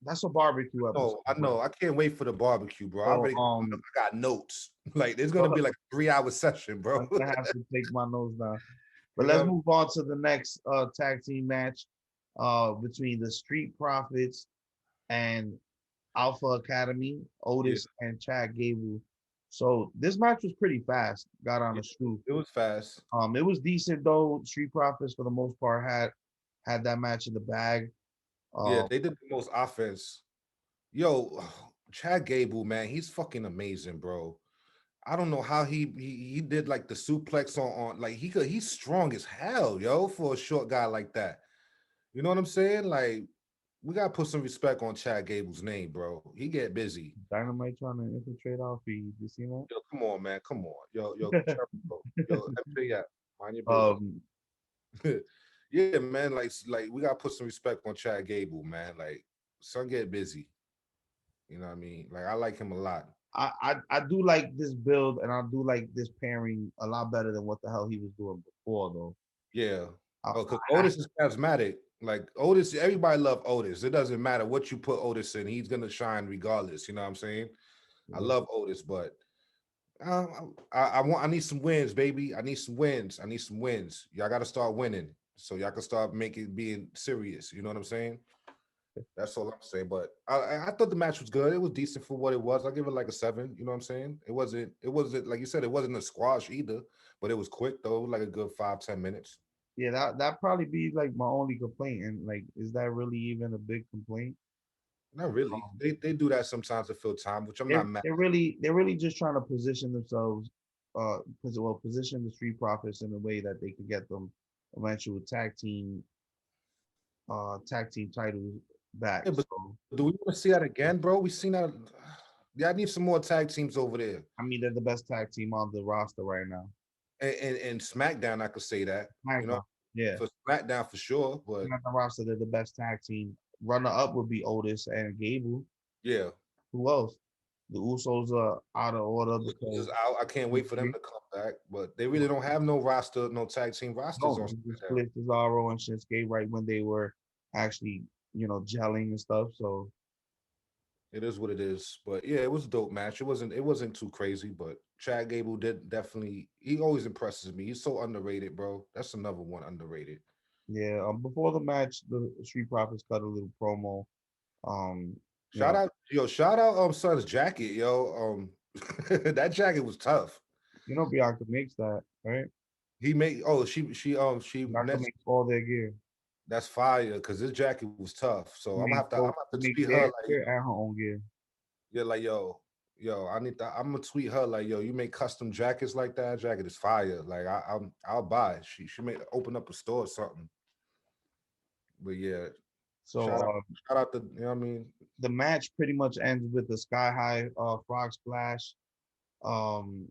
That's a barbecue episode. No, I know. I can't wait for the barbecue, bro. So, I got notes. Like it's gonna be like a 3-hour session, bro. I'm gonna have to take my nose down. But You know let's what move on to the next tag team match between the Street Profits and Alpha Academy, Otis and Chad Gable. So this match was pretty fast. Got on Yeah, the screw. it was fast. It was decent though. Street Profits for the most part had that match in the bag. Yeah, Uh, they did the most offense. Yo, Chad Gable, man, he's fucking amazing, bro. I don't know how he did like the suplex on like he's strong as hell, yo, for a short guy like that. You know what I'm saying? Like we gotta put some respect on Chad Gable's name, bro. He get busy. Dynamite trying to infiltrate our feed. You see Yo, come on, man. Come on. Yo, that? yo, MJF, mind your business. um, Yeah, man. Like we gotta put some respect on Chad Gable, man. Like son get busy. You know what I mean? Like I like him a lot. I do like this build and I do like this pairing a lot better than what the hell he was doing before though. Yeah. I, Oh, because I, Otis is charismatic. Like Otis, everybody love Otis. It doesn't matter what you put Otis in, he's gonna shine regardless. You know what I'm saying? I love Otis, but I need some wins, baby. I need some wins. I need some wins. Y'all got to start winning, so y'all can start making being serious. You know what I'm saying? That's all I'm saying. But I thought the match was good. It was decent for what it was. I give it like a 7. You know what I'm saying? It wasn't like you said. It wasn't a squash either, but it was quick though, like a good 5-10 minutes. yeah, that probably be like my only complaint. And like, is that really even a big complaint? Not really. Um, They do that sometimes to fill time, which I'm not mad. they're really just trying to position themselves, position the Street Profits in a way that they could get them eventual tag team titles back. Yeah, but So do we want to see that again, bro? We seen that. Yeah, I need some more tag teams over there. I mean, they're the best tag team on the roster right now. And SmackDown, I could say that. You know, SmackDown, yeah, for SmackDown for sure. But SmackDown roster, they're the best tag team. Runner up would be Otis and Gable. yeah, Who else? The Usos are out of order because I can't wait for them to come back. But they really don't have no roster, no tag team rosters no, on they just SmackDown. split Cesaro and Shinsuke right when they were actually gelling and stuff. So It is what it is. But yeah, it was a dope match. It wasn't too crazy, but Chad Gable did definitely he always impresses me. He's so underrated, bro. That's another one underrated. yeah, before the match, the Street Profits cut a little promo. Um, you Shout know, out, yo, shout out Son's jacket, yo. That jacket was tough. Bianca makes that, right? He made she Bianca next makes all their gear. that's fire because this jacket was tough. So She I'm gonna makes have to I'm both. gonna She have to makes tweet her their like gear and her own gear. yeah, like yo, I'm gonna tweet her like yo, you make custom jackets like that. Jacket is fire. Like I'll buy it. She may open up a store or something. But yeah, So shout out shout out to you know what I mean. the match pretty much ends with the sky high frog splash um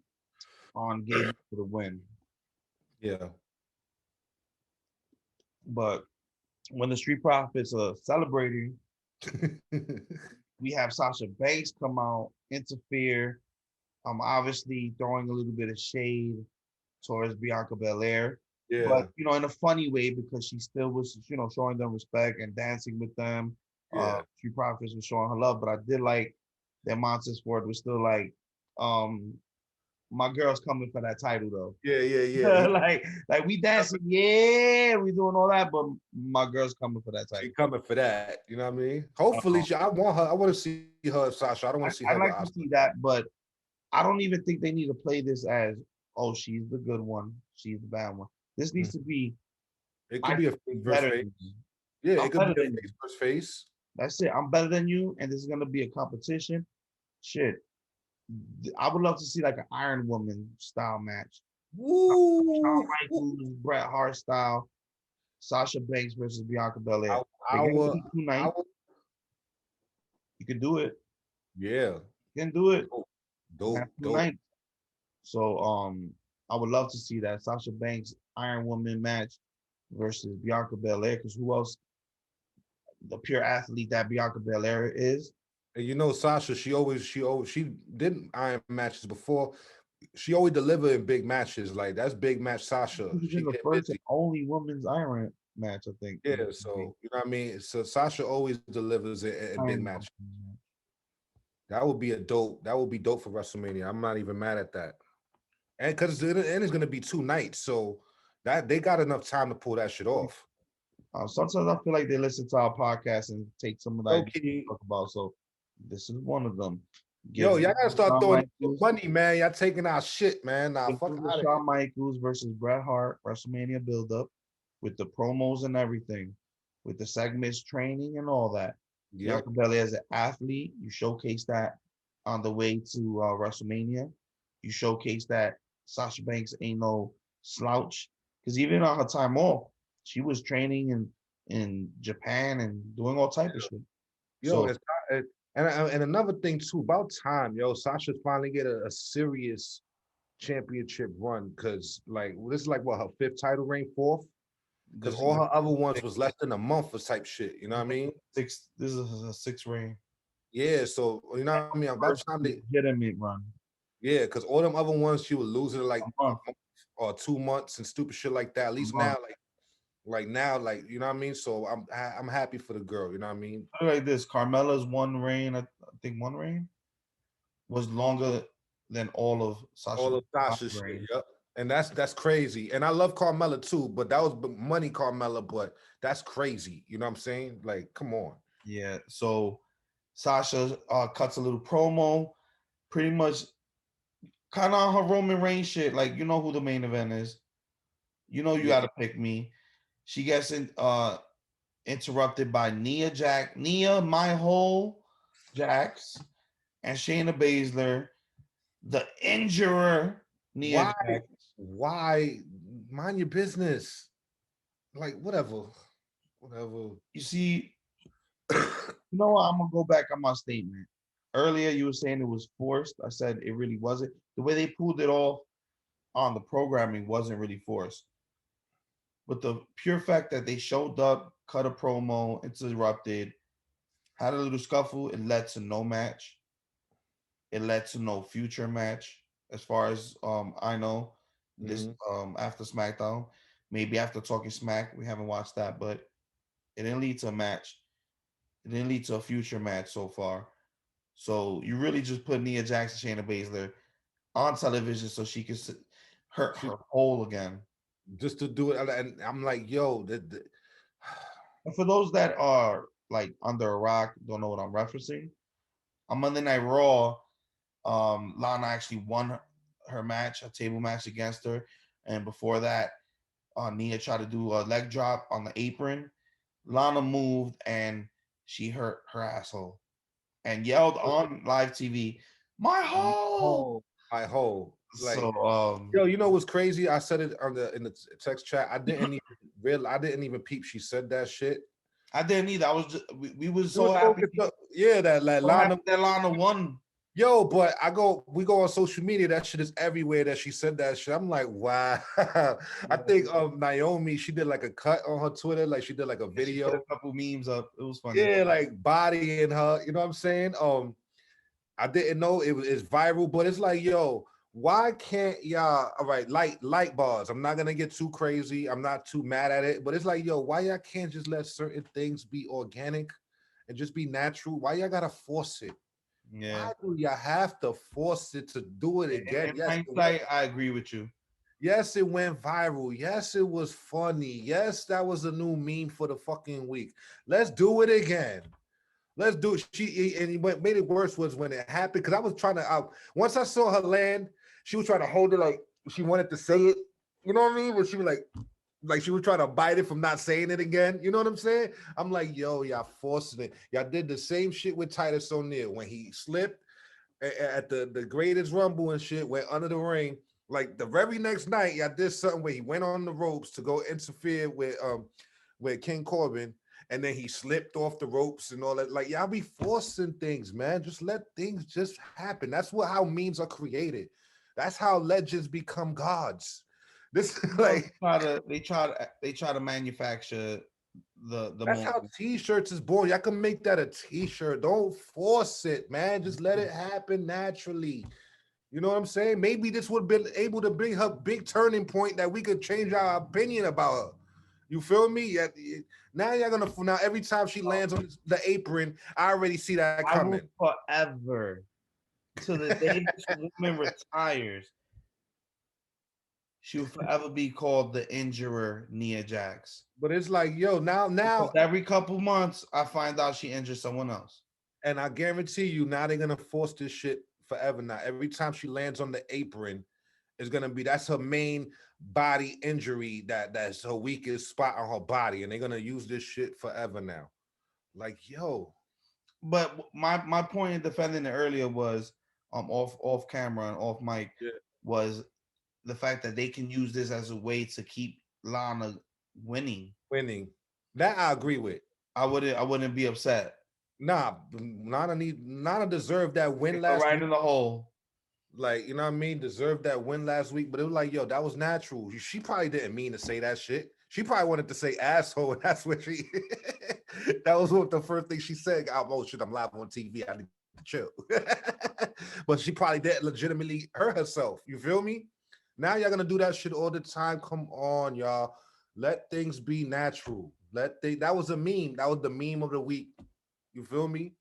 on Gable for the win. Yeah. But when the Street Profits are celebrating, we have Sasha Banks come out, interfere, obviously throwing a little bit of shade towards Bianca Belair, Yeah. but in a funny way because she still was, showing them respect and dancing with them. Yeah. Street Profits was showing her love, but I did like that Montez Ford was still like, um, my girl's coming for that title though. Yeah, yeah, yeah. like we dancing, yeah, we doing all that, but my girl's coming for that She title. coming for that. You know what I mean? Hopefully, Um, I want her. I want to see her, Sasha. I don't want to see I her with like to Oscar. see that, but I don't even think they need to play this as, oh, she's the good one, she's the bad one. This needs to be, It I could be a think face I'm versus better face. than you. Yeah, I'm it could better be a than you. face versus face. That's it. I'm better than you, and this is gonna be a competition. Shit, I would love to see like an Iron Woman style match. Shawn Woo! Michaels, Bret Hart style, Sasha Banks versus Bianca Belair. I, They I got to will. be two I nights. will. You can do it. Yeah. You can do it. Dope. You have Dope. two Dope. nights. So I would love to see that Sasha Banks Iron Woman match versus Bianca Belair. Because who else? The pure athlete that Bianca Belair is. And Sasha, she did Iron matches before. She always delivered in big matches. Like that's big match Sasha. She was She in the get first and busy. only women's Iron match, I think. Yeah, so you know what I mean. So Sasha always delivers in big Iron matches. Woman. That would be a dope. That would be dope for WrestleMania. I'm not even mad at that. And because it's gonna be 2 nights, so that they got enough time to pull that shit off. Sometimes I feel like they listen to our podcast and take some of the ideas we Okay. talk about. So this is one of them. Yo, Give y'all gotta start Shawn throwing some Michaels, money, man. Y'all taking our shit, man. Nah, give fuck the out of here. Shawn Michaels versus Bret Hart WrestleMania build-up with the promos and everything, with the segments, training, and all that. Yep. Bianca Belair as an athlete, you showcase that on the way to WrestleMania. You showcase that Sasha Banks ain't no slouch because even on her time off, she was training in Japan and doing all type of shit. Yo, So and another thing too, about time, yo, Sasha finally get a serious championship run because like this is like what her fifth title reign, fourth. Because this is all her other ones was less than a month or type shit. You know what I mean? six. This is a six reign. Yeah. So you know what I mean? About First time they legitimate run. yeah, because all them other ones she was losing like A month. a month or 2 months and stupid shit like that. At A least month. now, like now, like you know what I mean. So I'm happy for the girl. You know what I mean? Like this, Carmella's one reign. I think one reign was longer than all of All Sasha of Sasha's shit. reign. Yep. And that's crazy. And I love Carmella too, but that was money Carmella, but that's crazy. You know what I'm saying? Like, come on. Yeah. So Sasha cuts a little promo, pretty much kind of on her Roman Reigns shit. Like, you know who the main event is. You know you Yeah. got to pick me. She gets interrupted by Nia My Whole Jax, and Shayna Baszler, the injurer, Nia Why? Jax. Why? Mind your business. Like, whatever. Whatever. You see, you know what? I'm gonna go back on my statement. Earlier, you were saying it was forced. I said it really wasn't. The way they pulled it off on the programming wasn't really forced. But the pure fact that they showed up, cut a promo, interrupted, had a little scuffle, it led to no match. It led to no future match, as far as I know. This Mhm. after SmackDown, maybe after Talking Smack, we haven't watched that, but it didn't lead to a match. It didn't lead to a future match so far. So you really just put Nia Jax and Shayna Baszler on television so she can hurt her whole again. Just to do it, and I'm like, yo, And for those that are like under a rock, don't know what I'm referencing. On Monday Night Raw, Lana actually won her match, a table match against her, and before that, Nia tried to do a leg drop on the apron. Lana moved and she hurt her asshole and yelled on live TV, "My hole!" my whole like, So, yo, you know what's crazy? I said it in the text chat. I didn't even peep. She said that shit. I didn't either. I was just we was It was so happy. yeah, that like So Lana. happy that Lana won. Yo, but we go on social media. That shit is everywhere. That she said that shit. I'm like, wow. I think Naomi, she did like a cut on her Twitter, like she did like a video. She put a couple memes up. It was funny. Yeah, like bodying her. You know what I'm saying? I didn't know it's viral, but it's like, yo, why can't y'all? All right, light bars. I'm not gonna get too crazy. I'm not too mad at it, but it's like, yo, why y'all can't just let certain things be organic and just be natural? Why y'all gotta force it? Yeah. Why do you have to force it to do it again? In hindsight, I agree with you. Yes, it went viral. Yes, it was funny. Yes, that was a new meme for the fucking week. Let's do it again. Let's do it. What made it worse was when it happened, because I was trying to once I saw her land, she was trying to hold it like she wanted to say it. You know what I mean? But she was like she was trying to bite it from not saying it again. You know what I'm saying? I'm like, yo, y'all forcing it. Y'all did the same shit with Titus O'Neil when he slipped at the greatest rumble and shit, went under the ring. Like the very next night, y'all did something where he went on the ropes to go interfere with King Corbin, and then he slipped off the ropes and all that. Like, y'all be forcing things, man. Just let things just happen. That's how memes are created. That's how legends become gods. This like they try to manufacture the that's moment. how t-shirts is born. Y'all can make that a t-shirt. Don't force it, man. Just let it happen naturally. You know what I'm saying? Maybe this would have been able to bring her big turning point that we could change our opinion about her. You feel me? Now now every time she lands on the apron, I already see that coming. I will forever, to the day this woman retires, she will forever be called the injurer Nia Jax. But it's like, yo, now because every couple months I find out she injured someone else. And I guarantee you, now they're gonna force this shit forever. Now, every time she lands on the apron, it's gonna be that's her main body injury. That's her weakest spot on her body, and they're gonna use this shit forever now. Like, yo. But my point in defending it earlier was off camera and off mic was the fact that they can use this as a way to keep Lana winning. That I agree with. I wouldn't be upset. Nah, Nana deserved that win last right week. In the hole. Like, you know what I mean? Deserved that win last week, but it was like, yo, that was natural. She probably didn't mean to say that shit. She probably wanted to say asshole, and that's what she that was what the first thing she said. Oh shit, I'm live on TV. I need to chill. But she probably didn't legitimately hurt herself. You feel me? Now y'all gonna do that shit all the time. Come on, y'all. Let things be natural. That was a meme. That was the meme of the week. You feel me?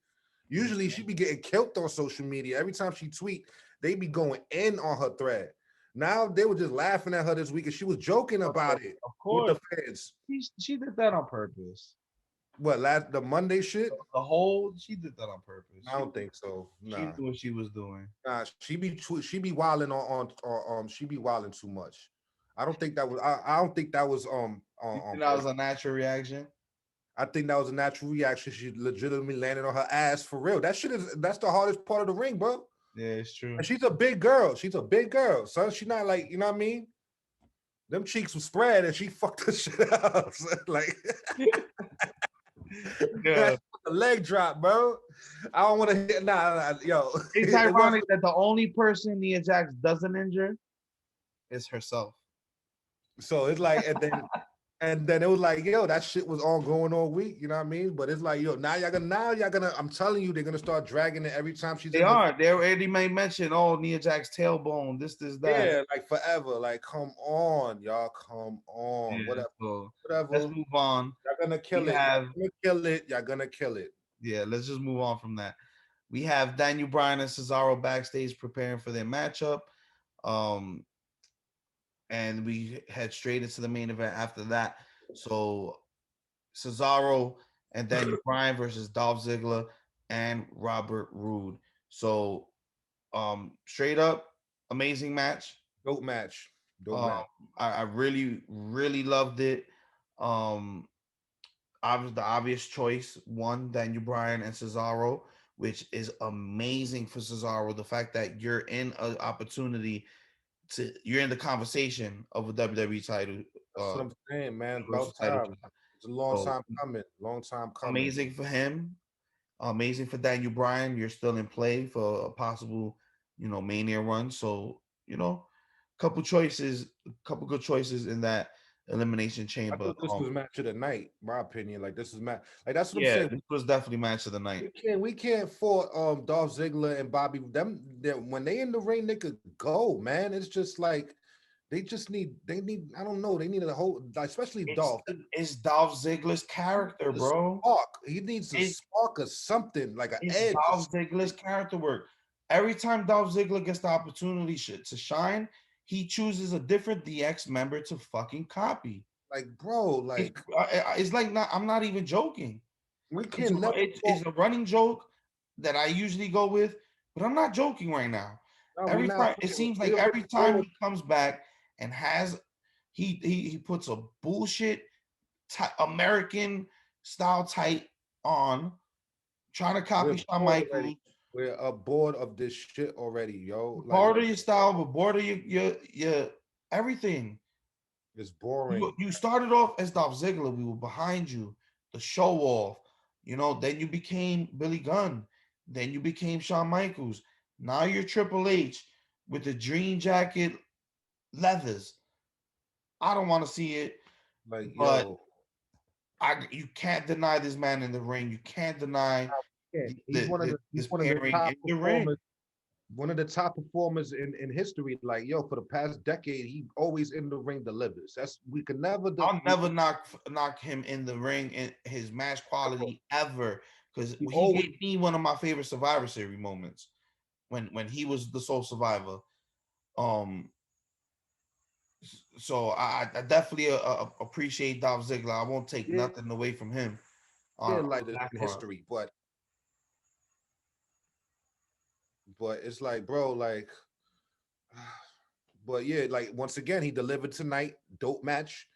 Usually she be getting killed on social media. Every time she tweet, they be going in on her thread. Now they were just laughing at her this week, and she was joking about it. Of course, with the fans. She did that on purpose. What, the Monday shit? The whole, she did that on purpose. I don't think so. Nah. She knew what she was doing. Nah, she be wilding on she be wilding too much. I don't think that was I don't think that was that was a natural reaction. I think that was a natural reaction. She legitimately landed on her ass for real. That's the hardest part of the ring, bro. Yeah, it's true. And she's a big girl. So she's not like, you know what I mean? Them cheeks were spread and she fucked the shit up. So, like, yeah. A leg drop, bro. I don't want to hit. Nah, yo. It's ironic that the only person Nia Jax doesn't injure is herself. So it's like, and then it was like, yo, that shit was ongoing all week. You know what I mean? But it's like, yo, now y'all gonna. I'm telling you, they're gonna start dragging it every time she's. They already may mention, oh, Nia Jax tailbone, this, that. Yeah, like forever. Like, come on, y'all, come on. Yeah, whatever. Let's move on. Y'all gonna kill it. Y'all gonna kill it. Yeah, let's just move on from that. We have Daniel Bryan and Cesaro backstage preparing for their matchup. Um, and we head straight into the main event after that. So Cesaro and Daniel Bryan versus Dolph Ziggler and Robert Roode. So straight up amazing match. Dope match. Dope Um, match. I really, really loved it. Um, I was the obvious choice. One, Daniel Bryan and Cesaro, which is amazing for Cesaro. The fact that you're in an opportunity you're in the conversation of a WWE title. That's what I'm saying, man. Universal About title time. shot. It's a long So time coming. Long time coming. amazing for him. Amazing for Daniel Bryan. You're still in play for a possible, Mania run. So, couple good choices in that elimination I chamber. thought this was match of the night, my opinion. Like this is match. Like that's what I'm Yeah, saying. this was definitely match of the night. We can't fault Dolph Ziggler and Bobby. When they in the ring, they could go, man. It's just like they need I don't know, they need a whole, especially It's, Dolph. it's Dolph Ziggler's character, bro. Spark. He needs a It's, spark or something, like an it's edge. Dolph Ziggler's character work. Every time Dolph Ziggler gets the opportunity to shine, he chooses a different DX member to fucking copy. Like, bro, like It's like not. I'm not even joking. we It's a, can never it's a running joke that I usually go with, but I'm not joking right now. no, we Every not time it fucking- seems we like already every time know. he comes back and has he puts a bullshit American style tight on, trying to We're copy Shawn bored already. Michaels. We're bored of this shit already, yo. Like Part of your style, but part of your everything. it's You boring. you started off as Dolph Ziggler. We were behind you, the show off. Then you became Billy Gunn. Then you became Shawn Michaels. Now you're Triple H with the dream jacket leathers. I don't want to see it, Like, but yo, you can't deny this man in the ring. You can't deny yeah, he's one of the this he's one of the pairing top in the ring. performers, one of the top performers in history. Like, yo, for the past decade, he always in the ring delivers. That's we could never I'll never knock him in the ring in his match quality ever, because he he always gave me one of my favorite Survivor Series moments when he was the sole survivor. Um, so I definitely appreciate Dolph Ziggler. I won't take yeah, nothing away from him on like that in part. history, but it's like, bro, like but yeah, like once again, he delivered tonight. Dope match.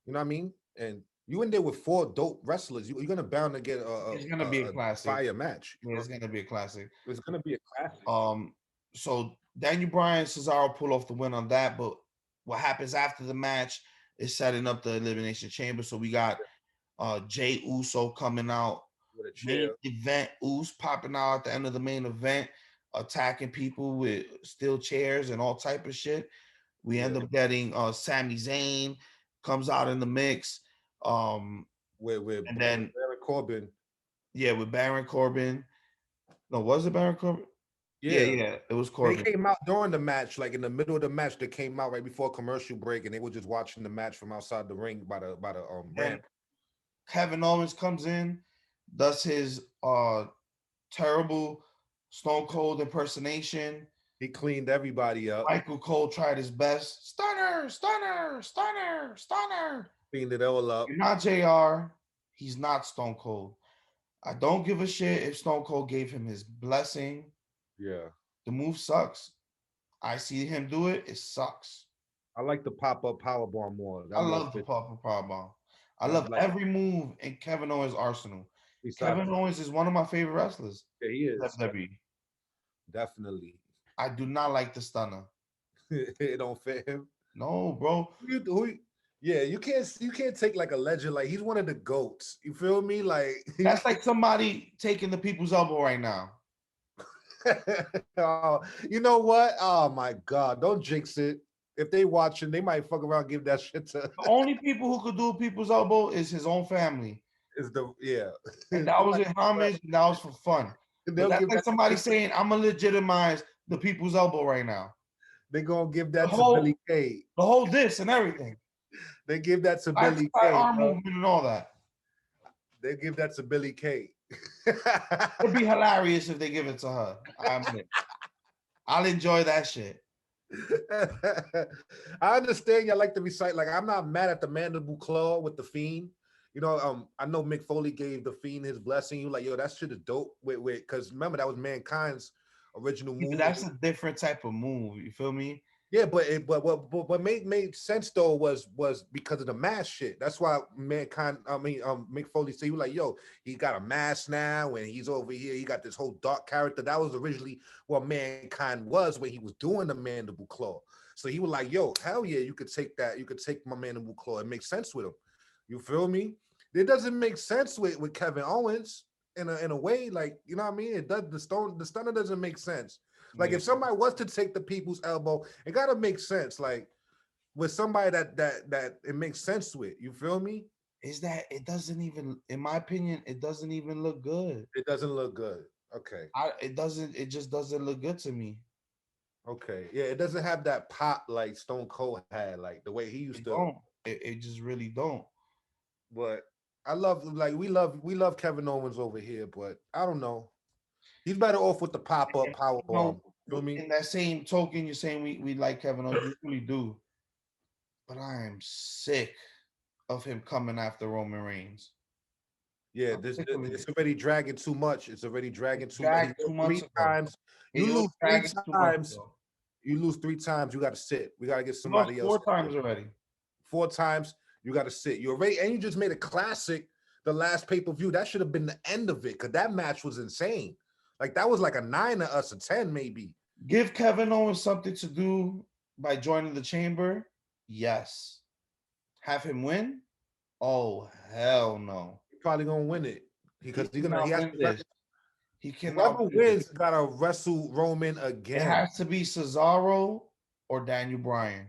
You know what I mean? And you in there with four dope wrestlers. You're gonna bound to get It's gonna be a a classic. fire match. Yeah, it's gonna be a classic. It's gonna be a classic. So Daniel Bryan, Cesaro pull off the win on that, but what happens after the match is setting up the elimination chamber. So we got Jay Uso coming out, With a main chair. event Uso popping out at the end of the main event, attacking people with steel chairs and all type of shit. We end up getting Sami Zayn comes out in the mix. With And then Baron Corbin. yeah, with Baron Corbin. No, was it Baron Corbin? Yeah. Yeah, it was They Corbin. came out during the match, like in the middle of the match. They came out right before commercial break, and they were just watching the match from outside the ring by the Then ramp. Kevin Owens comes in, does his terrible Stone Cold impersonation. He cleaned everybody up, Michael Cole tried his best. Stunner, stunner, stunner, stunner. cleaned it all up. You're not JR. He's not Stone Cold. I don't give a shit if Stone Cold gave him his blessing. Yeah. The move sucks. I see him do it. It sucks. I like the pop-up powerbomb more. I love the pop powerbomb. I love like every move in Kevin Owens' arsenal. besides Kevin Owens is one of my favorite wrestlers. yeah, he is. WWE. Definitely. I do not like the stunner. It don't fit him. No, bro. Yeah, you can't take like a legend. Like he's one of the goats. You feel me? Like That's like somebody taking the people's elbow right now. oh, you know what? Oh my God! Don't jinx it. If they watching, they might fuck around, give that shit to. The only people who could do people's elbow is his own family. Is the yeah. And that was in homage, and that was for fun. But that's like somebody saying, I'm gonna legitimize the people's elbow right now. They gonna give that to Billy Kay. The whole this and everything. They give that to Billy Kay. Kay. Arm movement and all that. They give that to Billy Kay. It'd be hilarious if they give it to her. I'll enjoy that shit. I understand y'all like to recite. Like, I'm not mad at the mandible claw with the Fiend. You know, I know Mick Foley gave the Fiend his blessing. You like, yo, that shit is dope. Because remember that was Mankind's original Yeah, move. but that's a different type of move. You feel me? Yeah, but what made sense though was because of the mask shit. That's why Mick Foley said, you like, yo, he got a mask now and he's over here. He got this whole dark character. That was originally what Mankind was when he was doing the mandible claw. So he was like, yo, hell yeah, you could take that. You could take my mandible claw. It makes sense with him. You feel me? It doesn't make sense with Kevin Owens in a way, like, you know what I mean? It does. The stunner doesn't make sense. Like, if somebody was to take the people's elbow, it gotta make sense. Like, with somebody that it makes sense with. You feel me? Is that it doesn't even, in my opinion, it doesn't even look good. It doesn't look good. Okay. It just doesn't look good to me. Okay. Yeah, it doesn't have that pop like Stone Cold had, like the way he used to. It just really don't. But I love, like, we love Kevin Owens over here, but I don't know. He's better off with the pop-up power bomb. You know me? In that same token, you're saying we like Kevin Owens, we really do. But I am sick of him coming after Roman Reigns. Yeah, it's already dragging too much. It's already dragging too much. Three times. You lose 3 times. You lose 3 times. You got to sit. We got to get somebody else. 4 times already. 4 times. You got to sit. You already, and you just made a classic. The last pay-per-view, that should have been the end of it, because that match was insane. Like, that was like a 9 or us a 10, maybe. Give Kevin Owens something to do by joining the chamber. Yes. Have him win? Oh, hell no. He's probably gonna win it because he cannot Whoever wins gotta wrestle Roman again. It has to be Cesaro or Daniel Bryan.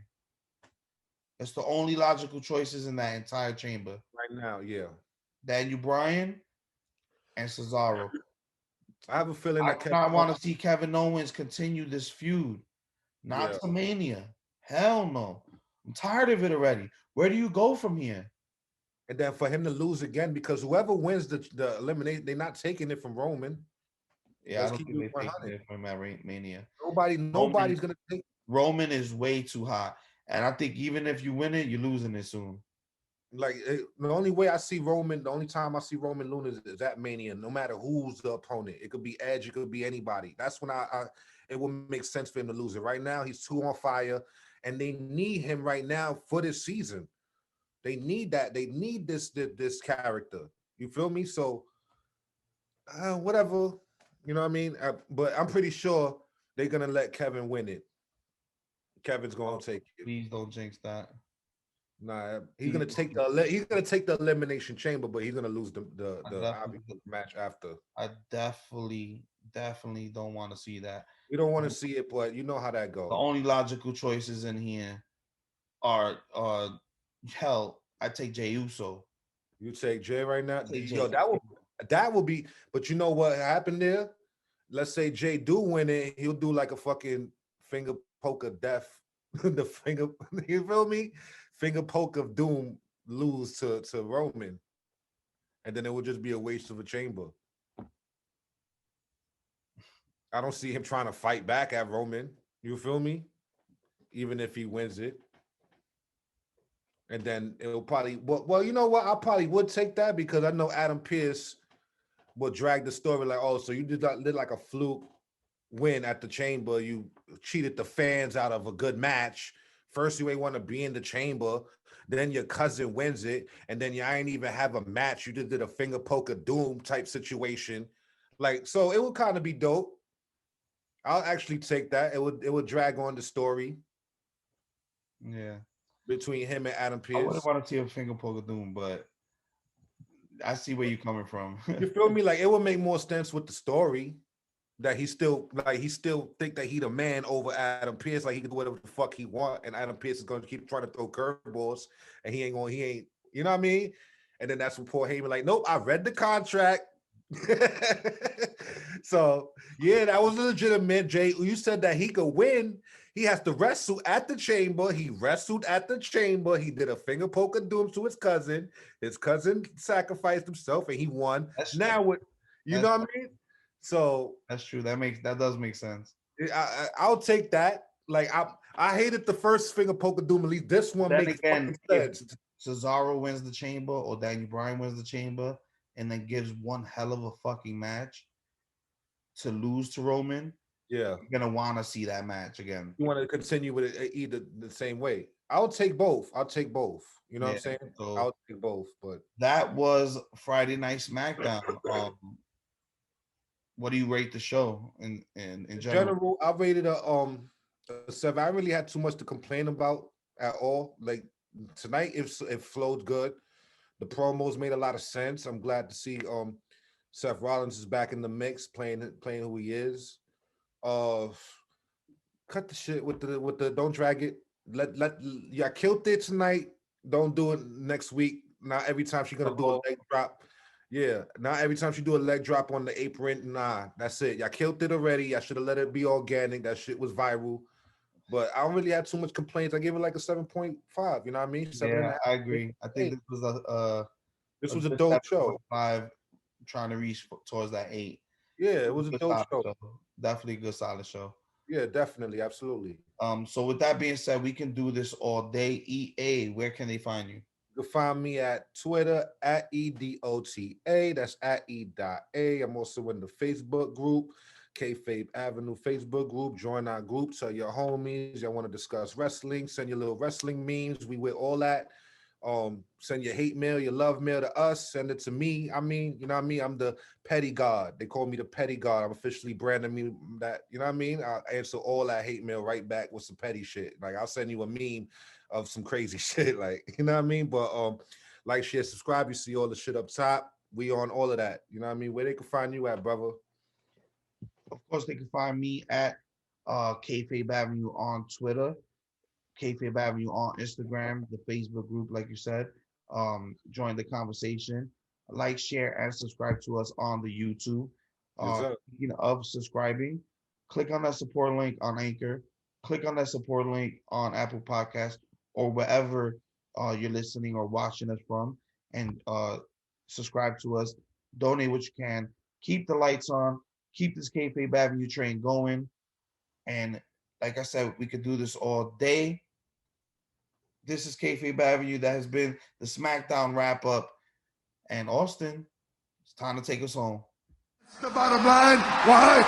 That's the only logical choices in that entire chamber right now. Yeah, Daniel Bryan and Cesaro. I have a feeling I want to see Kevin Owens continue this feud, not to Mania. Hell no. I'm tired of it already. Where do you go from here? And then for him to lose again, because whoever wins the elimination, they're not taking it from Roman. Yeah, I don't think they're taking it from Mania. Nobody's gonna take. Roman is way too hot, and I think even if you win it, you're losing it soon. Like, the only way I see Roman, the only time I see Roman lose is at Mania. No matter who's the opponent, it could be Edge, it could be anybody. That's when it will make sense for him to lose it. Right now, he's too on fire, and they need him right now for this season. They need that. They need this character. You feel me? So, whatever. You know what I mean? But I'm pretty sure they're gonna let Kevin win it. Kevin's gonna take it. Please don't jinx that. Nah, he's gonna take the elimination chamber, but he's gonna lose the match after. I definitely don't want to see that. We don't want to see it, but you know how that goes. The only logical choices in here are hell, I take Jey Uso. You take Jay right now? Yo, that will be, but you know what happened there? Let's say Jay do win it, he'll do like a fucking finger poke of death. The finger, you feel me? Finger poke of doom, lose to Roman. And then it would just be a waste of a chamber. I don't see him trying to fight back at Roman. You feel me? Even if he wins it. And then it'll probably, well, you know what? I probably would take that, because I know Adam Pearce will drag the story like, oh, so you did like a fluke win at the chamber. You cheated the fans out of a good match. First, you ain't want to be in the chamber. Then your cousin wins it. And then you ain't even have a match. You just did a finger poke of doom type situation. Like, so it would kind of be dope. I'll actually take that. It would drag on the story. Yeah. Between him and Adam Pearce. I wouldn't want to see a finger poke of doom, but I see where you're coming from. You feel me? Like, it would make more sense with the story that he still think that he the man over Adam Pearce. Like, he can do whatever the fuck he want, and Adam Pearce is going to keep trying to throw curveballs, and he ain't, you know what I mean? And then that's when Paul Heyman like, nope, I read the contract. So yeah, that was legitimate. Jay, you said that he could win. He has to wrestle at the chamber. He wrestled at the chamber. He did a finger poke of doom to his cousin. His cousin sacrificed himself and he won. Now what? You know what I mean? So that's true. That does make sense. I'll take that. Like I hated the first finger poke of doom. At least this one makes sense. Cesaro wins the chamber or Daniel Bryan wins the chamber and then gives one hell of a fucking match to lose to Roman. Yeah, you're gonna want to see that match again. You want to continue with it either the same way. I'll take both. You know what I'm saying? So I'll take both. But that was Friday Night SmackDown. What do you rate the show in general? I rated a 7. I really had too much to complain about at all. Like tonight, it flowed good. The promos made a lot of sense. I'm glad to see Seth Rollins is back in the mix, playing who he is. Cut the shit with the don't drag it. Let y'all killed it tonight. Don't do it next week. Not every time she's gonna do a leg drop. Yeah, not every time she do a leg drop on the apron. Nah, that's it. Y'all killed it already. I should have let it be organic. That shit was viral. But I don't really have too much complaints. I gave it like a 7.5. You know what I mean? 7.5. I agree. I think this was a dope show. 5, trying to reach towards that 8. Yeah, it was a dope show. Definitely a good solid show. Yeah, definitely, absolutely. So with that being said, we can do this all day. EA, where can they find you? You can find me at Twitter at EDOTA. That's at E.A. I'm also in the Facebook group, Kayfabe Avenue Facebook group. Join our group. Tell your homies y'all want to discuss wrestling. Send your little wrestling memes. We with all that. Send your hate mail, your love mail to us. Send it to me. I mean, you know what I mean? I'm the petty god. They call me the petty god. I'm officially branding me that. You know what I mean? I'll answer all that hate mail right back with some petty shit. Like I'll send you a meme of some crazy shit. Like, you know what I mean? But like, share, subscribe. You see all the shit up top. We on all of that. You know what I mean? Where they can find you at, brother? Of course, they can find me at Kayfabe Avenue on Twitter. Kayfabe Avenue on Instagram, the Facebook group, like you said. Join the conversation. Like, share, and subscribe to us on the YouTube. Speaking of subscribing, click on that support link on Anchor. Click on that support link on Apple Podcasts or wherever you're listening or watching us from, and subscribe to us. Donate what you can. Keep the lights on. Keep this Kayfabe Avenue train going. And like I said, we could do this all day. This is Kayfabe Avenue. That has been the Smackdown wrap-up. And Austin, it's time to take us home. The bottom line, why?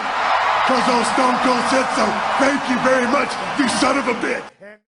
Because old Stone Cold said so. Thank you very much, you son of a bitch.